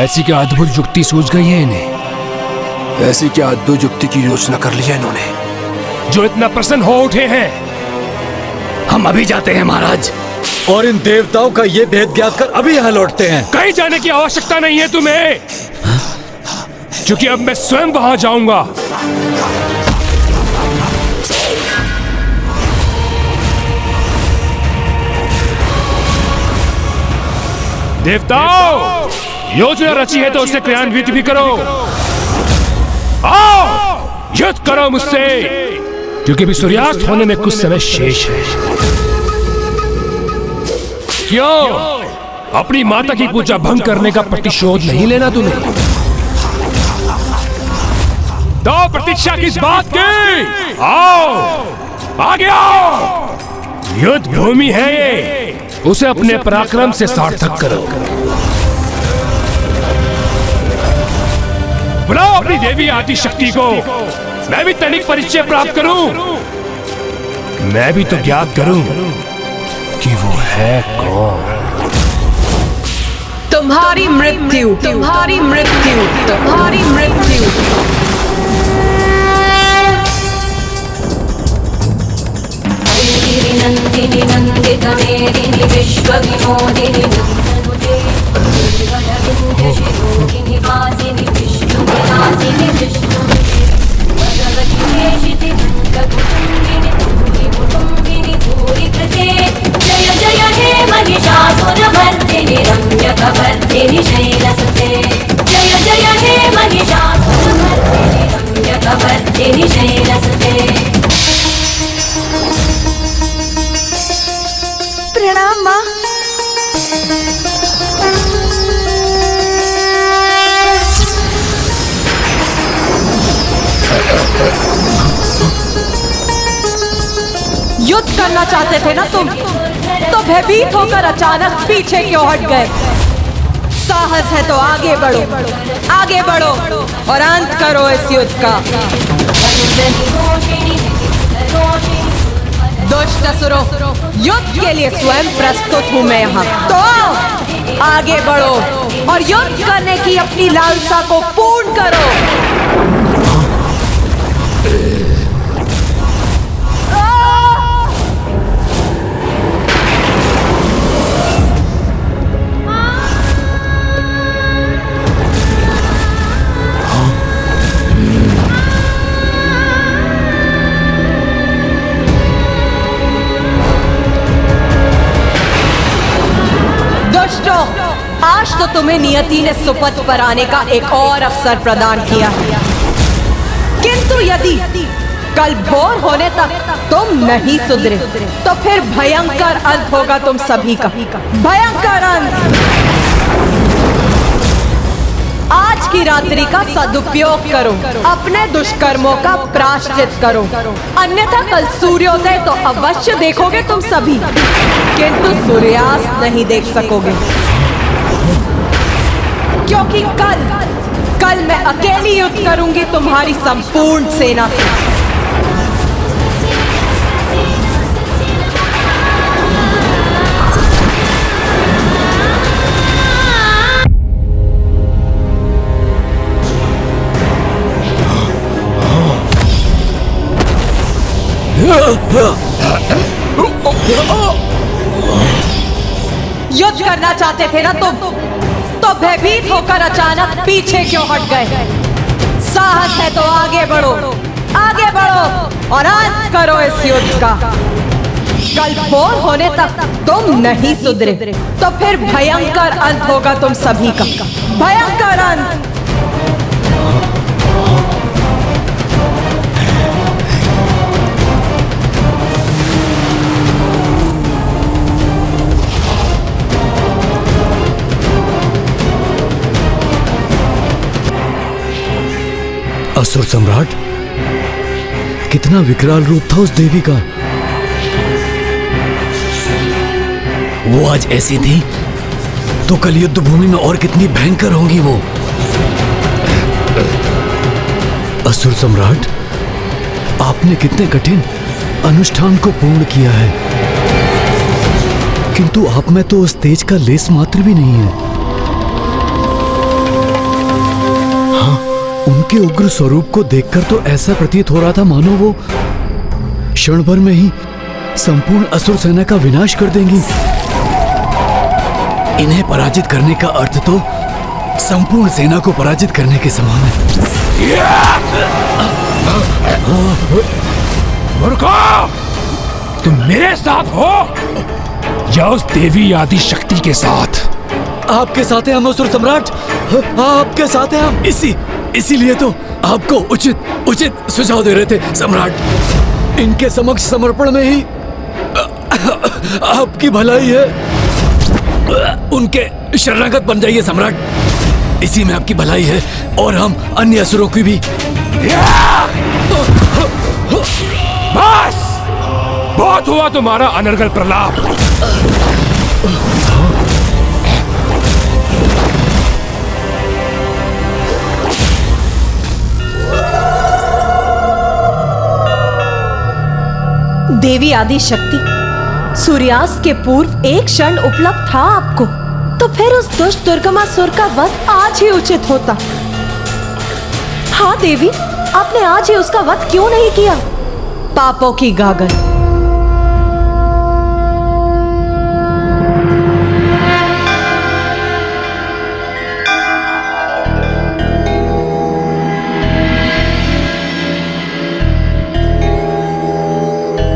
ऐसी क्या अद्भुत युक्ति सूझ गई है इन्हें? ऐसी क्या अद्भुत युक्ति की योजना कर ली है इन्होंने जो इतना प्रसन्न हो उठे हैं? हम अभी जाते हैं महाराज, और इन देवताओं का ये भेद ज्ञात कर अभी यहाँ लौटते हैं। कहीं जाने की आवश्यकता नहीं है तुम्हें, क्योंकि अब मैं स्वयं वहां जाऊंगा। देवताओ, योजना रची है तो उसे क्रियान्वित भी करो। आओ, युद्ध करो मुझसे, क्योंकि अभी सूर्यास्त होने में कुछ समय शेष है। क्यों अपनी माता की पूजा भंग करने का प्रतिशोध नहीं लेना तुम्हें? तो प्रतीक्षा किस बात की? आओ, आगे आओ। युद्ध भूमि है ये, उसे अपने पराक्रम से सार्थक करो। बुलाओ अपनी देवी आदि शक्ति को, मैं भी तनिक परिचय प्राप्त करूं। मैं भी तो ज्ञात करूं कि वो है कौन। तुम्हारी मृत्यु, तुम्हारी मृत्यु, तुम्हारी मृत्यु। नंदिनी नंदित मेदिनी विश्व विनोदिनी नंदनुजे शिरोगिनी वासिनी विष्णु विलासिनी विष्णुनुजे भगवती देशिति नंदकुटुम्बिनी भूरि कुटुम्बिनी भूरि कृते जय जय हे महिषासुरमर्दिनि रम्यकवर्दिनि शैलसुते जय जय हे महिषासुरमर्दिनि रम्यकवर्दिनि शैलसुते। प्रणाम माँ। युद्ध करना चाहते थे ना तुम, तो भयभीत होकर अचानक पीछे क्यों हट गए? साहस है तो आगे बढ़ो, आगे बढ़ो और अंत करो इस युद्ध का। दुष्ट असुरों, युद्ध के लिए स्वयं प्रस्तुत हूं मैं यहाँ, तो आओ, आगे बढ़ो और युद्ध करने की अपनी लालसा को पूर्ण करो। आज तो तुम्हें नियति ने सुपथ पर आने का एक और अवसर प्रदान किया है, किंतु यदि कल भोर होने तक तुम नहीं सुधरे तो फिर भयंकर अंत होगा तुम सभी का, भयंकर अंत। आज की रात्रि का सदुपयोग करो, अपने दुष्कर्मों का प्रायश्चित करो, अन्यथा कल सूर्योदय तो अवश्य देखोगे तुम सभी, किंतु सूर्यास्त नहीं देख सकोगे, क्योंकि कल मैं अकेली युद्ध करूंगी तुम्हारी संपूर्ण सेना से। युद्ध करना चाहते थे ना तुम, तो भयभीत होकर अचानक पीछे क्यों हट गए? साहस है तो आगे बढ़ो, आगे बढ़ो और अंत करो इस युद्ध का। कल भोर होने तक तुम नहीं सुधरे तो फिर भयंकर अंत होगा तुम सभी का, भयंकर अंत। असुर सम्राट, कितना विकराल रूप था उस देवी का। वो आज ऐसी थी तो कल युद्ध भूमि में और कितनी भयंकर होंगी वो। असुर सम्राट, आपने कितने कठिन अनुष्ठान को पूर्ण किया है, किंतु आप में तो उस तेज का लेस मात्र भी नहीं है। हाँ, उनके उग्र स्वरूप को देखकर तो ऐसा प्रतीत हो रहा था मानो वो क्षण भर में ही संपूर्ण असुर सेना का विनाश कर देंगी। इन्हें पराजित करने का अर्थ तो संपूर्ण सेना को पराजित करने के समान है। मूर्खो, तुम मेरे साथ हो या उस देवी आदि शक्ति के साथ? आपके साथ हैं हम असुर सम्राट, आपके साथ हैं हम। इसीलिए तो आपको उचित सुझाव दे रहे थे सम्राट। इनके समक्ष समर्पण में ही आपकी भलाई है। उनके शरणागत बन जाइए सम्राट, इसी में आपकी भलाई है और हम अन्य असुरों की भी। बस बहुत हुआ तुम्हारा अनर्गल प्रलाप। देवी आदि शक्ति, सूर्यास्त के पूर्व एक क्षण उपलब्ध था आपको, तो फिर उस दुष्ट दुर्गमासुर का वध आज ही उचित होता। हाँ देवी, आपने आज ही उसका वध क्यों नहीं किया? पापों की गागल।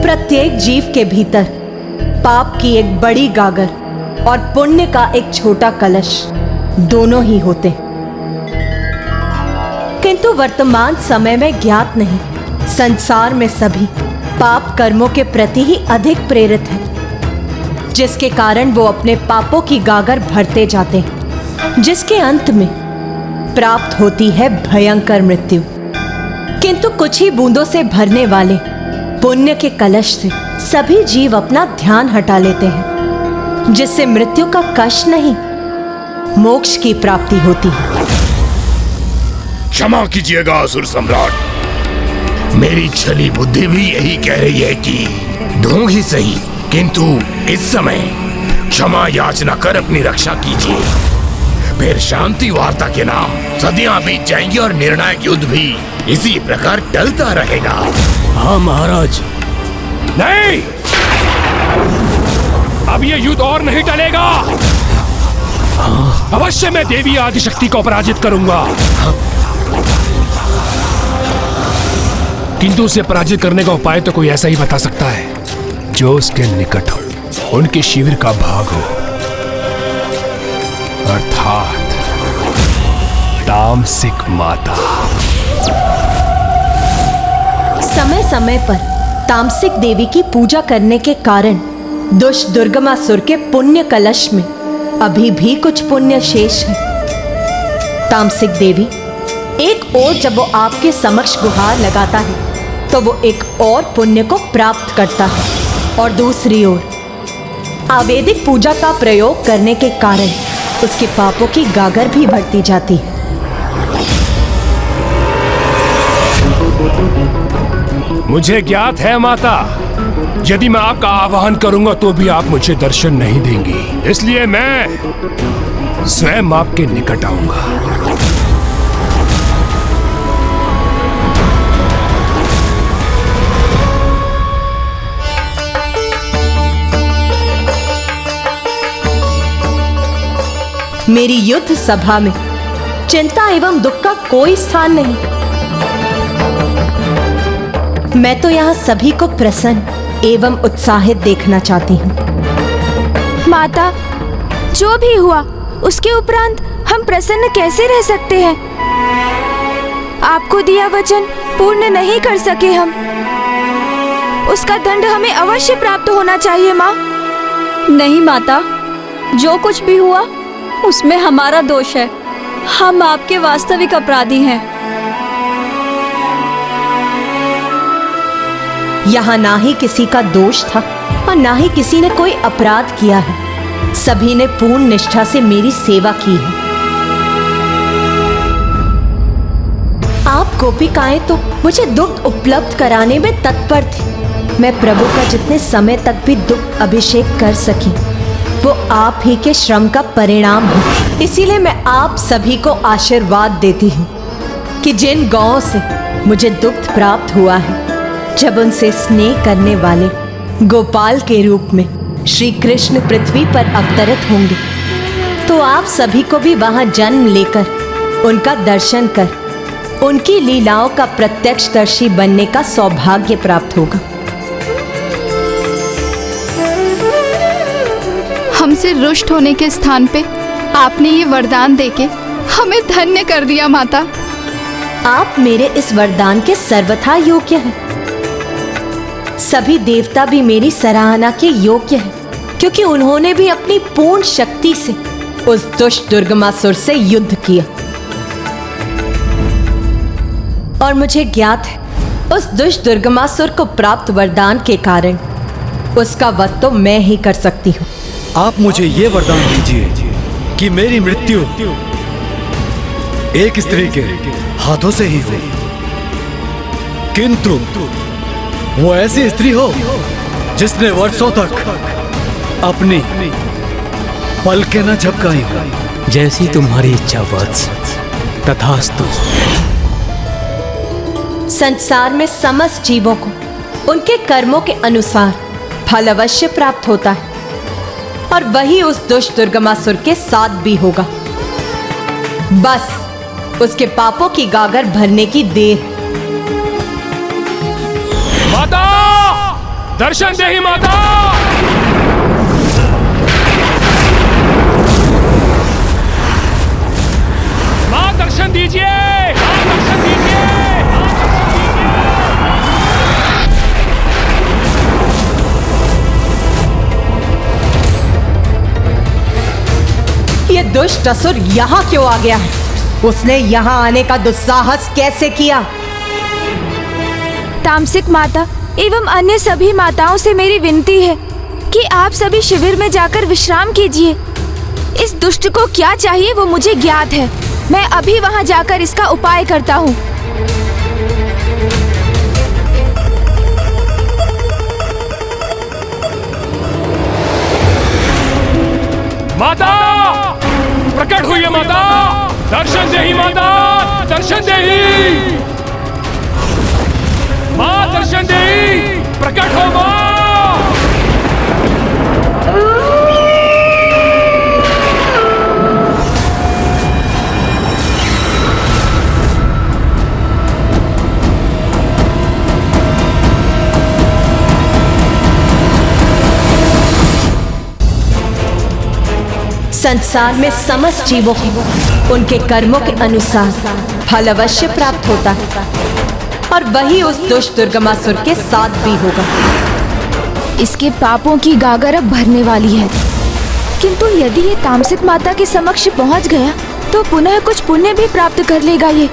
प्रत्येक जीव के भीतर पाप की एक बड़ी गागर और पुण्य का एक छोटा कलश दोनों ही होते हैं, किंतु वर्तमान समय में ज्ञात नहीं, संसार में सभी पाप कर्मों के प्रति ही अधिक प्रेरित हैं, जिसके कारण वो अपने पापों की गागर भरते जाते हैं, जिसके अंत में प्राप्त होती है भयंकर मृत्यु। किंतु कुछ ही बूंदों से भरने वाले पुण्य के कलश से सभी जीव अपना ध्यान हटा लेते हैं, जिससे मृत्यु का कष्ट नहीं, मोक्ष की प्राप्ति होती है। क्षमा कीजिएगा असुर सम्राट, मेरी छली बुद्धि भी यही कह रही है कि ढूंढ ही सही, किंतु इस समय क्षमा याचना कर अपनी रक्षा कीजिए, फिर शांति वार्ता के नाम सदियां बीत जाएंगी और निर्णायक युद्ध भी इसी प्रकार टलता रहेगा। हाँ महाराज। नहीं, अब ये युद्ध और नहीं टलेगा। अवश्य मैं देवी आदिशक्ति को पराजित करूंगा, किंतु उसे पराजित करने का उपाय तो कोई ऐसा ही बता सकता है जो उसके निकट हो, उनके शिविर का भाग हो, अर्थात तामसिक माता। समय समय पर तामसिक देवी की पूजा करने के कारण दुष्ट दुर्गमासुर के पुण्य कलश में अभी भी कुछ पुण्य शेष है। तामसिक देवी एक ओर जब वो आपके समक्ष गुहार लगाता है तो वो एक और पुण्य को प्राप्त करता है, और दूसरी ओर आवेदिक पूजा का प्रयोग करने के कारण उसके पापों की गागर भी बढ़ती जाती है। मुझे ज्ञात है माता, यदि मैं आपका आवाहन करूंगा तो भी आप मुझे दर्शन नहीं देंगी, इसलिए मैं स्वयं आपके निकट आऊंगा। मेरी युद्ध सभा में चिंता एवं दुख का कोई स्थान नहीं। मैं तो यहाँ सभी को प्रसन्न एवं उत्साहित देखना चाहती हूँ। माता, जो भी हुआ उसके उपरांत हम प्रसन्न कैसे रह सकते हैं? आपको दिया वचन पूर्ण नहीं कर सके हम, उसका दंड हमें अवश्य प्राप्त होना चाहिए माँ। नहीं माता, जो कुछ भी हुआ उसमें हमारा दोष है, हम आपके वास्तविक अपराधी हैं। यहाँ ना ही किसी का दोष था और ना ही किसी ने कोई अपराध किया है, सभी ने पूर्ण निष्ठा से मेरी सेवा की है। आप गोपिकाएं तो मुझे दुग्ध उपलब्ध कराने में तत्पर थी, मैं प्रभु का जितने समय तक भी दुग्ध अभिषेक कर सकी वो आप ही के श्रम का परिणाम है। इसीलिए मैं आप सभी को आशीर्वाद देती हूँ कि जिन गौओं से मुझे दुग्ध प्राप्त हुआ है, जब उनसे स्नेह करने वाले गोपाल के रूप में श्री कृष्ण पृथ्वी पर अवतरित होंगे, तो आप सभी को भी वहां जन्म लेकर उनका दर्शन कर उनकी लीलाओं का प्रत्यक्षदर्शी बनने का सौभाग्य प्राप्त होगा। हमसे रुष्ट होने के स्थान पे आपने ये वरदान देके हमें धन्य कर दिया माता। आप मेरे इस वरदान के सर्वथा योग्य हैं। सभी देवता भी मेरी सराहना के योग्य हैं, क्योंकि उन्होंने भी अपनी पूर्ण शक्ति से उस दुष्ट दुर्गमासुर से युद्ध किया। और मुझे ज्ञात है उस दुष्ट दुर्गमासुर को प्राप्त वरदान के कारण उसका वध तो मैं ही कर सकती हूँ। आप मुझे ये वरदान दीजिए कि मेरी मृत्यु एक स्त्री के हाथों से ही हो, किंतु वो ऐसी स्त्री हो जिसने वर्षों तक अपनी पलकें न झपकाई हो। जैसी तुम्हारी इच्छा वत्स, तथास्तु। संसार में समस्त जीवों को उनके कर्मों के अनुसार फल अवश्य प्राप्त होता है, और वही उस दुष्ट दुर्गमासुर के साथ भी होगा। बस उसके पापों की गागर भरने की देर। माता, दर्शन दे ही माता। मां दर्शन दीजिए, मां दर्शन दीजिए। ये दुष्ट असुर यहाँ क्यों आ गया है? उसने यहाँ आने का दुस्साहस कैसे किया? तामसिक माता एवं अन्य सभी माताओं से मेरी विनती है कि आप सभी शिविर में जाकर विश्राम कीजिए। इस दुष्ट को क्या चाहिए वो मुझे ज्ञात है। मैं अभी वहाँ जाकर इसका उपाय करता हूँ। माता, प्रकट हुई है माता। दर्शन दे ही माता, दर्शन दे ही। मां दर्शन दे ही, प्रकट हो मां। संसार में समस्त जीवों को उनके कर्मों के अनुसार फल अवश्य प्राप्त होता है, और वही उस दुष्ट दुर्गमासुर के साथ भी होगा। इसके पापों की गागर अब भरने वाली है, किंतु यदि ये तामसिक माता के समक्ष पहुंच गया तो पुनः कुछ पुण्य भी प्राप्त कर लेगा ये।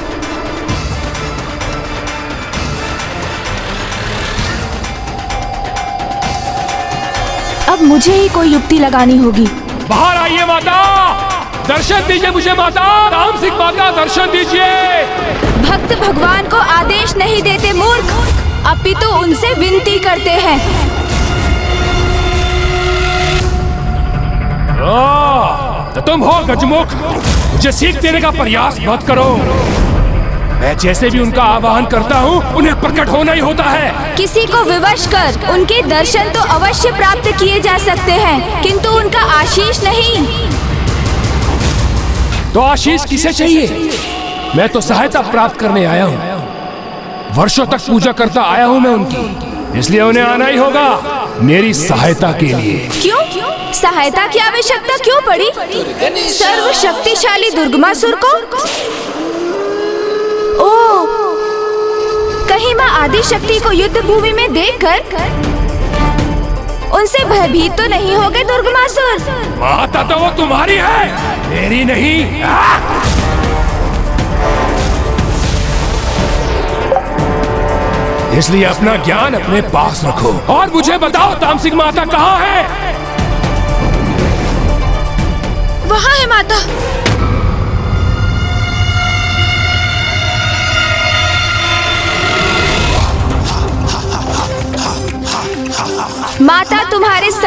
अब मुझे ही कोई युक्ति लगानी होगी। बाहर आइए माता, दर्शन दीजिए मुझे माता। तामसिक माता, दर्शन दीजिए। भक्त भगवान को आदेश नहीं देते मूर्ख, अपितु उनसे विनती करते हैं। तो तुम हो गजमुख, मुझे सीख देने का प्रयास मत करो। मैं जैसे भी उनका आवाहन करता हूँ उन्हें प्रकट होना ही होता है। किसी को विवश कर उनके दर्शन तो अवश्य प्राप्त किए जा सकते हैं, किंतु उनका आशीष नहीं। तो आशीष किसे चाहिए? मैं तो सहायता प्राप्त करने आया हूँ। वर्षों तक पूजा करता आया हूँ मैं उनकी, इसलिए उन्हें आना ही होगा मेरी सहायता के लिए। क्यों? सहायता की आवश्यकता क्यों पड़ी? सर्वशक्तिशाली दुर्गमासुर को? ओह, कहीं मां आदिशक्ति को युद्ध भूमि में देखकर उनसे भयभीत तो नहीं हो गए दुर्गमासुर? माता तो वो तुम्हारी है, मेरी नहीं। इसलिए अपना ज्ञान अपने पास रखो और मुझे बताओ तामसिक माता कहाँ है? वहाँ है माता।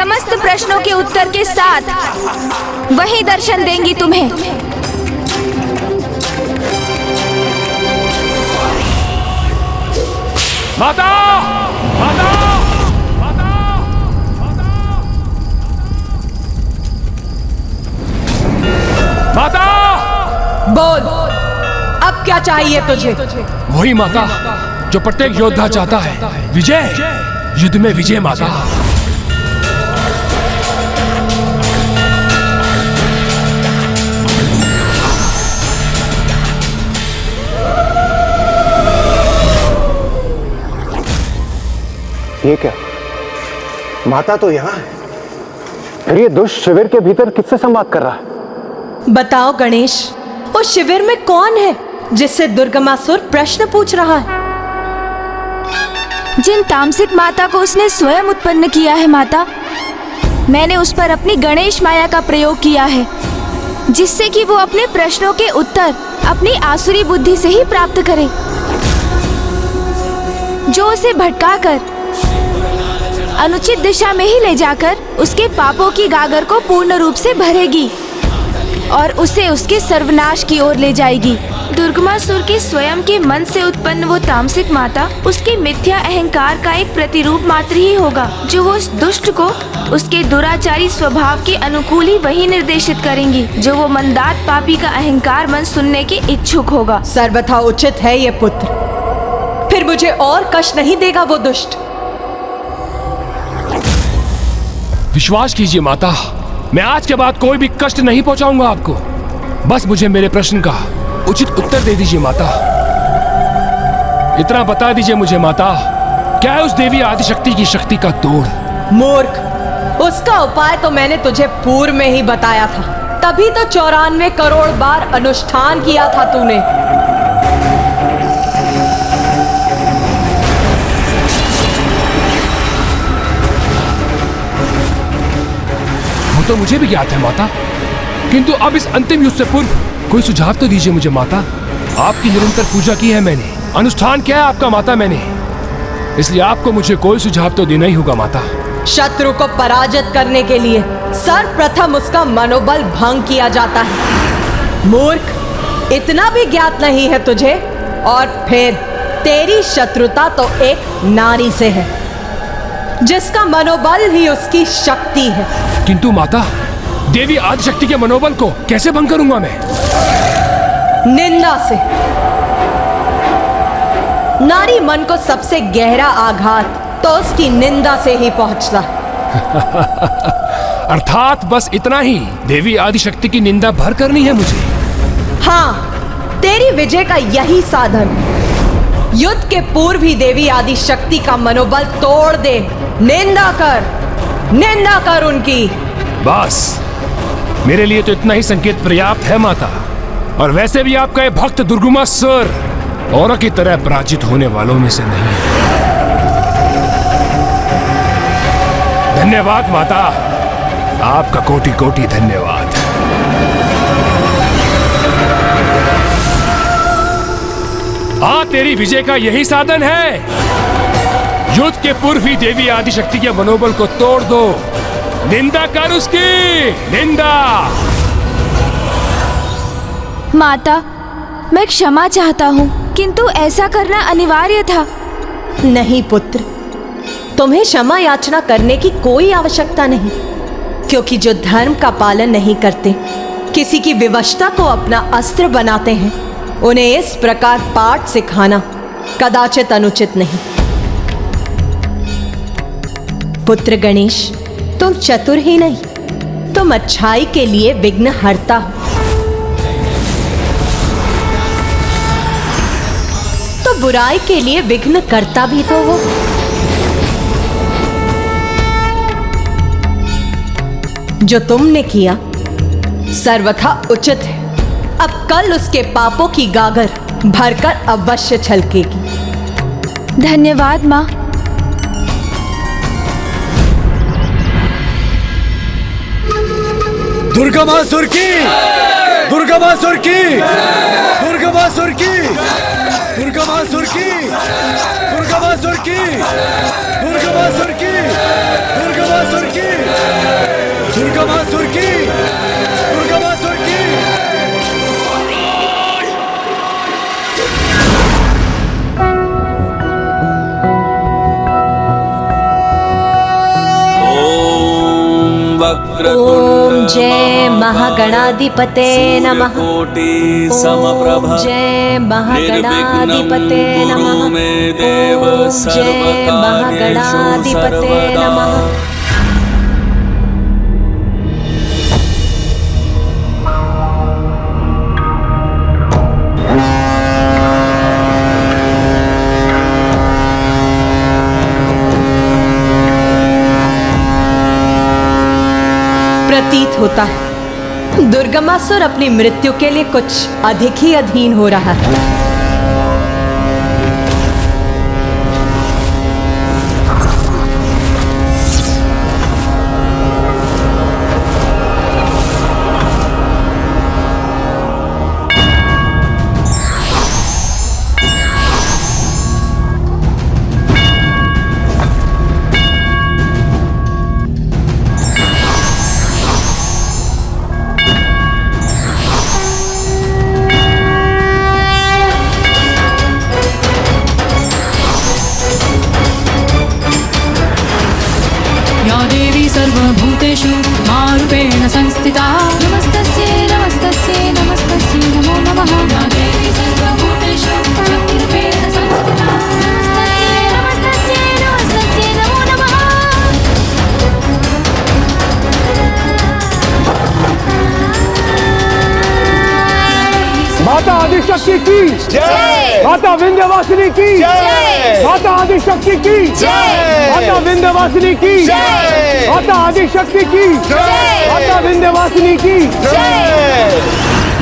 समस्त प्रश्नों के उत्तर के साथ वही दर्शन देंगी तुम्हें। माता! माता! माता! बोल, अब क्या चाहिए तुझे? वही माता जो प्रत्येक योद्धा चाहता है, विजय, युद्ध में विजय माता। ये क्या? माता तो यहाँ है, फिर ये दुष्ट शिविर के भीतर किससे संवाद कर रहा है? बताओ गणेश, उस शिविर में कौन है जिससे दुर्गमासुर प्रश्न पूछ रहा है? जिन तामसिक माता को उसने स्वयं उत्पन्न किया है माता, मैंने उस पर अपनी गणेश माया का प्रयोग किया है, जिससे कि वो अपने प्रश्नों के उत्तर अपनी आसुरी बुद्धि से ही प्राप्त करे, जो उसे भटकाकर अनुचित दिशा में ही ले जाकर उसके पापों की गागर को पूर्ण रूप से भरेगी और उसे उसके सर्वनाश की ओर ले जाएगी। दुर्गमासुर के स्वयं के मन से उत्पन्न वो तामसिक माता उसके मिथ्या अहंकार का एक प्रतिरूप मात्र ही होगा, जो वो उस दुष्ट को उसके दुराचारी स्वभाव के अनुकूल ही वही निर्देशित करेंगी, जो वो मंदात पापी का अहंकार मन सुनने के इच्छुक होगा। सर्वथा उचित है ये पुत्र, फिर मुझे और कष्ट नहीं देगा वो दुष्ट। विश्वास कीजिए माता, मैं आज के बाद कोई भी कष्ट नहीं पहुंचाऊंगा आपको। बस मुझे मेरे प्रश्न का उचित उत्तर दे दीजिए माता। इतना बता दीजिए मुझे माता, क्या है उस देवी आदिशक्ति की शक्ति का तोड़? मूर्ख, उसका उपाय तो मैंने तुझे पूर्व में ही बताया था, तभी तो 94 करोड़ बार अनुष्ठान किया था तूने। तो मुझे भी ज्ञात है माता, किंतु अब इस अंतिम युद्ध से पूर्व कोई सुझाव तो दीजिए मुझे माता। आपकी निरंतर पूजा की है मैंने, अनुष्ठान किया है आपका माता मैंने, इसलिए आपको मुझे कोई सुझाव तो देना ही होगा माता। शत्रु को पराजित करने के लिए सर्वप्रथम उसका मनोबल भंग किया जाता है। मूर्ख, इतना भी ज्ञात नहीं है तुझे, और फिर तेरी शत्रुता तो एक नारी से है, जिसका मनोबल ही उसकी शक्ति है। किंतु माता, देवी आदिशक्ति के मनोबल को कैसे भंग करूंगा मैं? निंदा से। नारी मन को सबसे गहरा आघात तो उसकी निंदा से ही पहुंचता। अर्थात बस इतना ही, देवी आदिशक्ति की निंदा भर करनी है मुझे। हाँ, तेरी विजय का यही साधन। युद्ध के पूर्व ही देवी आदिशक्ति का मनोबल तोड़ दे। निंदा कर उनकी। बस मेरे लिए तो इतना ही संकेत पर्याप्त है माता, और वैसे भी आपका ये भक्त दुर्गमासुर औरों की तरह पराजित होने वालों में से नहीं है। धन्यवाद माता, आपका कोटि कोटि धन्यवाद। तेरी विजय का यही साधन है। युद्ध के पूर्व ही देवी आदिशक्ति के मनोबल को तोड़ दो। निंदा कर उसकी, निंदा। माता, मैं क्षमा चाहता हूँ, किंतु ऐसा करना अनिवार्य था। नहीं पुत्र, तुम्हें क्षमा याचना करने की कोई आवश्यकता नहीं, क्योंकि जो धर्म का पालन नहीं करते, किसी की विवशता को अपना अस्त्र बनाते हैं, उन्हें इस प्रकार पाठ सिखाना कदाचित अनुचित नहीं। पुत्र गणेश, तुम चतुर ही नहीं, तुम अच्छाई के लिए विघ्न हरता हो। तो बुराई के लिए विघ्न करता भी तो हो। जो तुमने किया सर्वथा उचित है। अब कल उसके पापों की गागर भरकर अवश्य छलकेगी। धन्यवाद माँ। दुर्गमासुर की, दुर्गमासुर की, दुर्गमासुर की, दुर्गमासुर की, दुर्गमासुर की दुर्गमासुर की दुर्गमासुर की दुर्गमासुर की दुर्गमासुर की। ओम जय महागणाधिपते नमः। ओम जय महागणाधिपते नमः। ओम जय महागणाधिपते नमः। प्रतीत होता है दुर्गमासुर अपनी मृत्यु के लिए कुछ अधिक ही अधीन हो रहा है। सर्वभूतेषु मारूपेण संस्थिता नमस्तस्यै नमस्तस्यै नमस्तस्यै नमो नमः। या देवी सर्वभूतेषु शक्तिरूपेण संस्थिता नमस्तस्यै नमस्तस्यै नमस्तस्यै नमो नमः। माता आदिशक्ति की जय। माता विंध्यवासिनी की जय। माता आदिशक्ति की जय। माता विंध्यवासिनी की जय। माता आदिशक्ति की जय। माता विंध्यवासिनी की जय।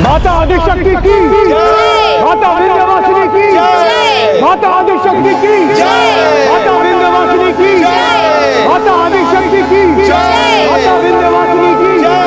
माता आदिशक्ति की जय। माता विंध्यवासिनी की जय। माता आदिशक्ति की जय। माता विंध्यवासिनी की जय। माता आदिशक्ति की जय। माता विंध्यवासिनी की जय।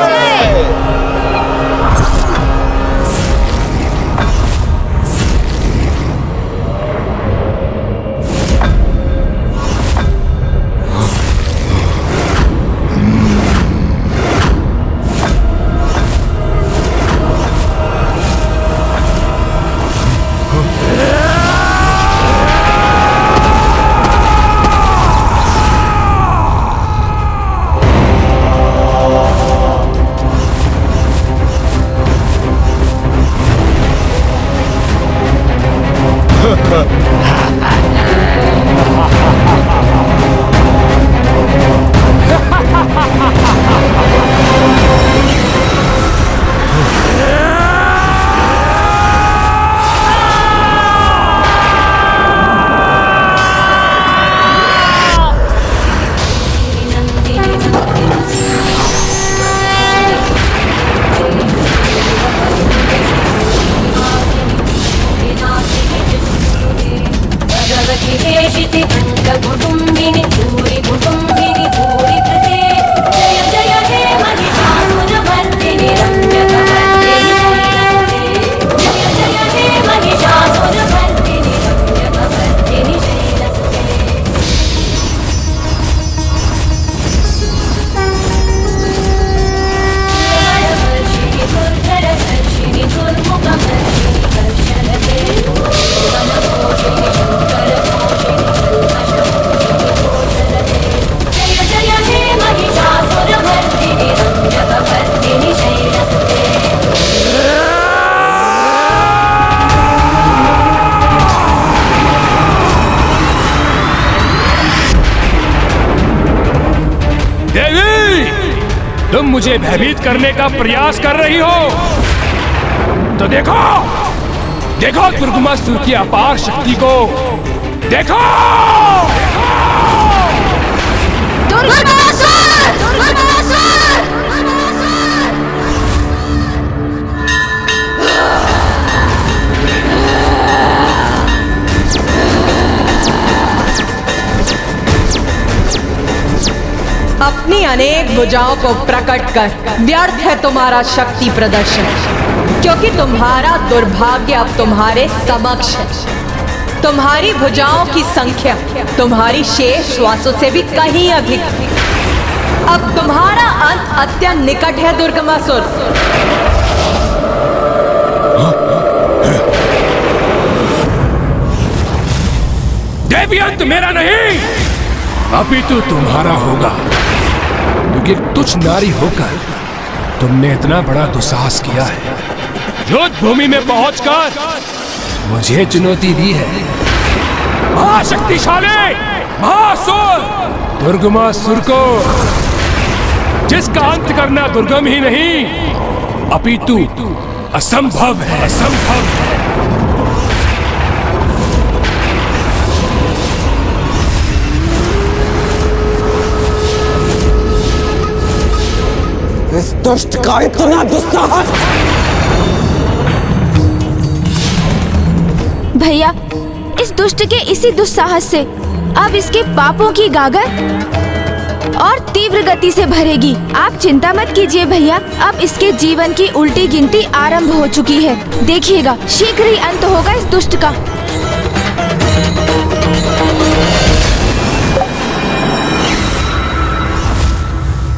तुम मुझे भयभीत करने का प्रयास कर रही हो तो देखो देखो दुर्गमासुर की अपार शक्ति को देखो। अपनी अनेक भुजाओं को प्रकट कर व्यर्थ है तुम्हारा शक्ति प्रदर्शन, क्योंकि तुम्हारा दुर्भाग्य अब तुम्हारे समक्ष है। तुम्हारी भुजाओं की संख्या तुम्हारी शेष श्वासों से भी कहीं अधिक है। अब तुम्हारा अंत अत्यंत निकट है दुर्गमासुर। देवी अंत मेरा नहीं, अपितु तुम्हारा होगा, क्योंकि तुच्छ नारी होकर तुमने इतना बड़ा दुस्साहस किया है। युद्ध भूमि में पहुंचकर मुझे चुनौती दी है। महाशक्तिशाली महासुर दुर्गमासुर को, जिसका अंत करना दुर्गम ही नहीं अपितु असंभव है, असंभव है। इस दुष्ट का इतना दुस्साहस! भैया, इस दुष्ट के इसी दुस्साहस से अब इसके पापों की गागर और तीव्र गति से भरेगी। आप चिंता मत कीजिए भैया, अब इसके जीवन की उल्टी गिनती आरंभ हो चुकी है। देखिएगा, शीघ्र ही अंत होगा इस दुष्ट का।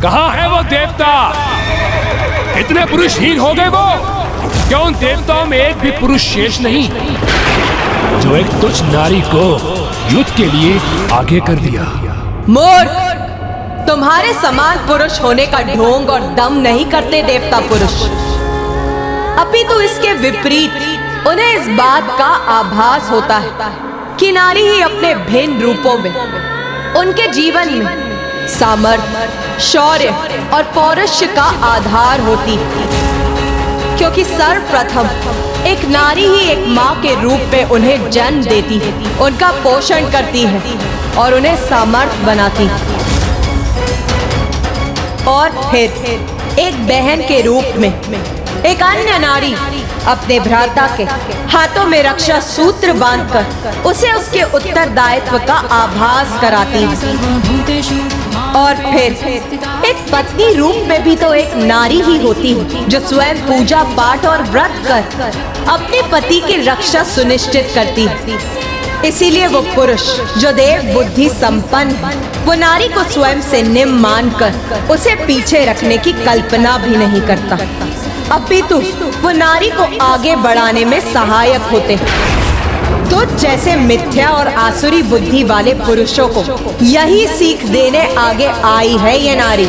कहाँ है वो देवता? इतने पुरुषहीन हो गए वो? क्यों उन देवताओं में एक भी पुरुष शेष नहीं जो एक तुच्छ नारी को युद्ध के लिए आगे कर दिया? मूर्ख, तुम्हारे समान पुरुष होने का ढोंग और दम नहीं करते देवता पुरुष। अपितु इसके विपरीत उन्हें इस बात का आभास होता है कि नारी ही अपने भिन्न रूपों में उनके जीवन में सामर्थ्य, शौर्य और पौरुष का आधार होती है, क्योंकि सर्वप्रथम एक नारी ही एक माँ के रूप में उन्हें जन्म देती है, उनका पोषण करती है और उन्हें सामर्थ्य बनाती है, और फिर एक बहन के रूप में एक अन्य नारी अपने भ्राता के हाथों में रक्षा सूत्र बांधकर उसे उसके उत्तरदायित्व का आभास कराती है। और फिर एक पत्नी रूप में भी तो एक नारी ही होती है जो स्वयं पूजा पाठ और व्रत कर अपने पति की रक्षा सुनिश्चित करती है। इसीलिए वो पुरुष जो देव बुद्धि संपन्न है, वो नारी को स्वयं से निम्न मानकर उसे पीछे रखने की कल्पना भी नहीं करता, अपितु वो नारी को आगे बढ़ाने में सहायक होते हैं। तो जैसे मिथ्या और आसुरी बुद्धि वाले पुरुषों को यही सीख देने आगे आई है ये नारी।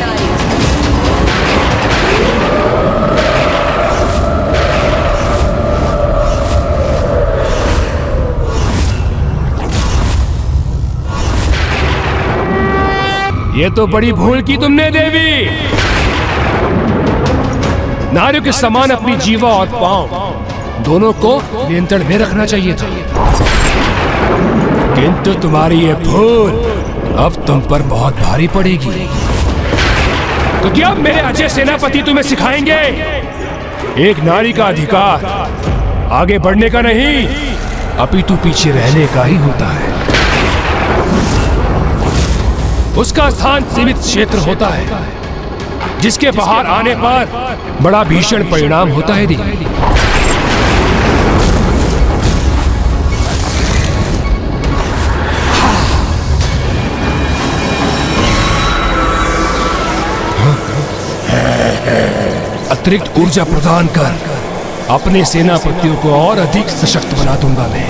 ये तो बड़ी भूल की तुमने देवी। नारियों के समान अपनी जीवा और पांव दोनों को नियंत्रण में रखना चाहिए था, किंतु तुम्हारी ये भूल अब तुम पर बहुत भारी पड़ेगी। तो क्या मेरे अजय सेनापति तुम्हें सिखाएंगे एक नारी का अधिकार आगे बढ़ने का नहीं, अपितु पीछे रहने का ही होता है। उसका स्थान सीमित क्षेत्र होता है जिसके बाहर आने पर बड़ा भीषण परिणाम होता है देवी। अतिरिक्त ऊर्जा प्रदान कर अपने सेनापतियों को और अधिक सशक्त बना दूंगा मैं।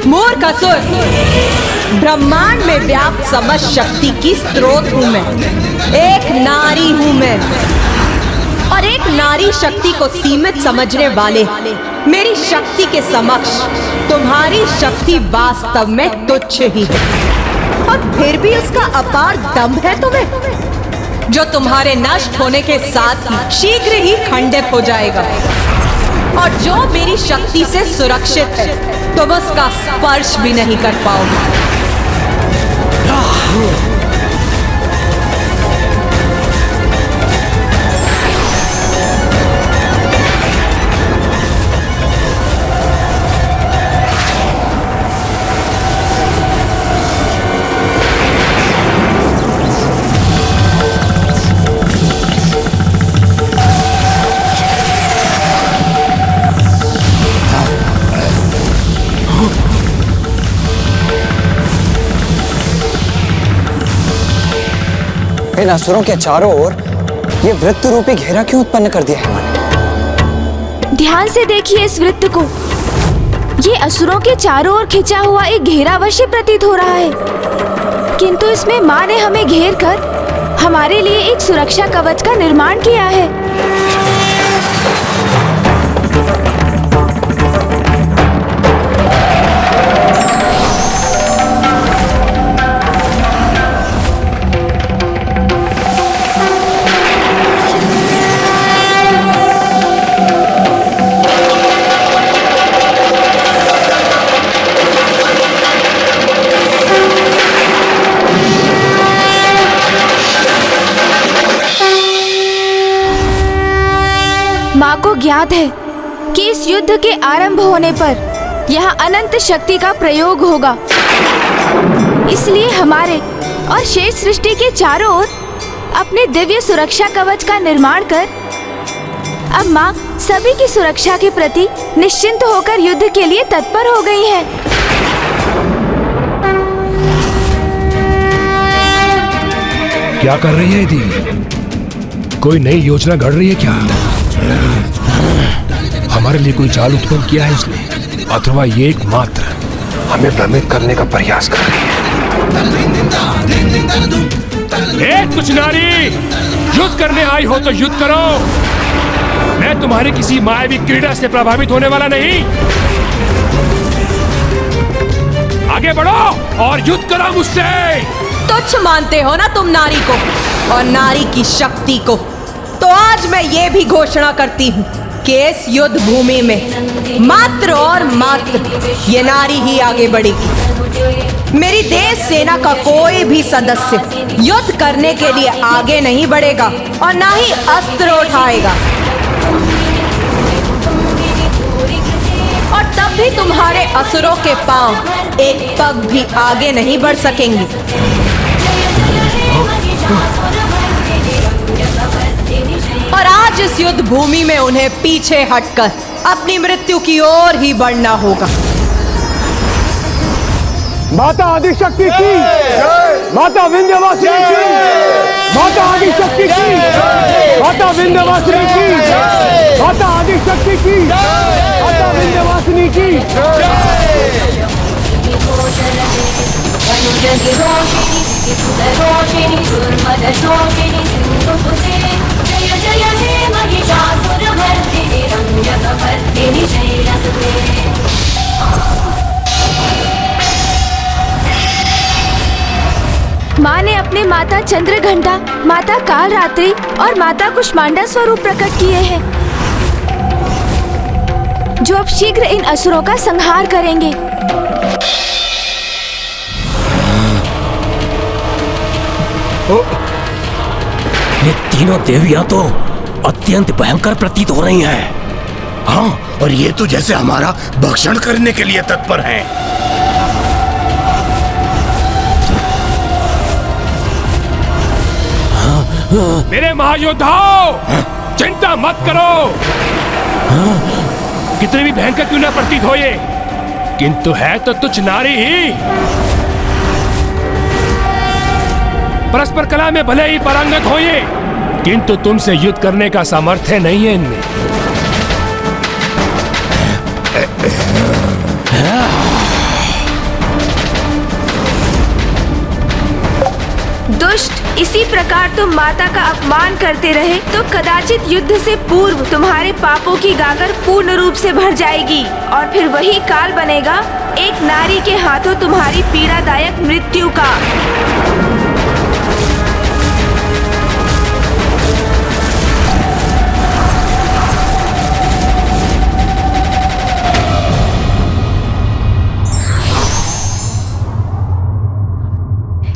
मूर्ख असुर, ब्रह्मांड में व्याप्त समस्त शक्ति की स्रोत हूँ मैं, एक नारी हूँ मैं, और एक नारी शक्ति को सीमित समझने वाले मेरी शक्ति के समक्ष तुम्हारी शक्ति वास्तव में तुच्छ ही है। और फिर भी उसका अपार दम्भ है तुम्हें, जो तुम्हारे नष्ट होने के साथ ही शीघ्र ही खंडित हो जाएगा। और जो मेरी शक्ति से सुरक्षित है तुम उसका स्पर्श भी नहीं कर पाओगे। इन असुरों के चारों ओर ये वृत्त रूपी घेरा क्यों उत्पन्न कर दिया है माँ ने? ध्यान से देखिए इस वृत्त को। ये असुरों के चारों ओर खिंचा हुआ एक घेरा अवश्य प्रतीत हो रहा है, किंतु इसमें माँ ने हमें घेर कर हमारे लिए एक सुरक्षा कवच का निर्माण किया है। माँ को ज्ञात है कि इस युद्ध के आरंभ होने पर यहाँ अनंत शक्ति का प्रयोग होगा, इसलिए हमारे और शेष सृष्टि के चारों ओर अपने दिव्य सुरक्षा कवच का निर्माण कर अब माँ सभी की सुरक्षा के प्रति निश्चिंत होकर युद्ध के लिए तत्पर हो गई है। क्या कर रही है दीदी? कोई नई योजना घड़ रही है क्या? हमारे लिए कोई चाल उत्पन्न किया है इसने, अथवा ये एकमात्र हमें भ्रमित करने का प्रयास कर रही है। कुछ नारी, युद्ध करने आई हो तो युद्ध करो। मैं तुम्हारी किसी मायावी क्रीड़ा से प्रभावित होने वाला नहीं। आगे बढ़ो और युद्ध करो मुझसे। तुच्छ मानते हो ना तुम नारी को और नारी की शक्ति को, तो आज मैं ये भी घोषणा करती हूँ कि इस युद्ध भूमि में मात्र और मात्र ये नारी ही आगे बढ़ेगी। मेरी देश सेना का कोई भी सदस्य युद्ध करने के लिए आगे नहीं बढ़ेगा और ना ही अस्त्र उठाएगा, और तब भी तुम्हारे असुरों के पांव एक पग भी आगे नहीं बढ़ सकेंगे। और आज इस युद्ध भूमि में उन्हें पीछे हटकर अपनी मृत्यु की ओर ही बढ़ना होगा। माता आदिशक्ति की, माता विंध्यवासिनी की, माता आदिशक्ति की, माता विंध्यवासिनी की, माता आदिशक्ति की, माता विंध्यवासिनी की। जय जय हे महिषासुरमर्दिनी रम्यकपर्दिनी शैलसुते। माँ ने अपने माता चंद्रघंटा, माता कालरात्रि और माता कुष्मांडा स्वरूप प्रकट किए हैं, जो अब शीघ्र इन असुरों का संहार करेंगे। ये तीनों देवियां तो अत्यंत भयंकर प्रतीत हो रही हैं। हाँ, और ये तो जैसे हमारा भक्षण करने के लिए तत्पर हैं। मेरे महायोद्धाओं, चिंता मत करो। कितने भी भयंकर क्यों न प्रतीत हो ये, किंतु है तो तुच्छ नारी ही। परस्पर कला में भले ही पारंगत हो ये, किंतु तुमसे युद्ध करने का सामर्थ्य नहीं है इनमें। दुष्ट, इसी प्रकार तुम माता का अपमान करते रहे तो कदाचित युद्ध से पूर्व तुम्हारे पापों की गागर पूर्ण रूप से भर जाएगी, और फिर वही काल बनेगा एक नारी के हाथों तुम्हारी पीड़ादायक मृत्यु का।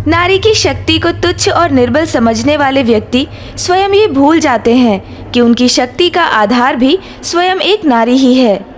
नारी की शक्ति को तुच्छ और निर्बल समझने वाले व्यक्ति स्वयं ये भूल जाते हैं कि उनकी शक्ति का आधार भी स्वयं एक नारी ही है।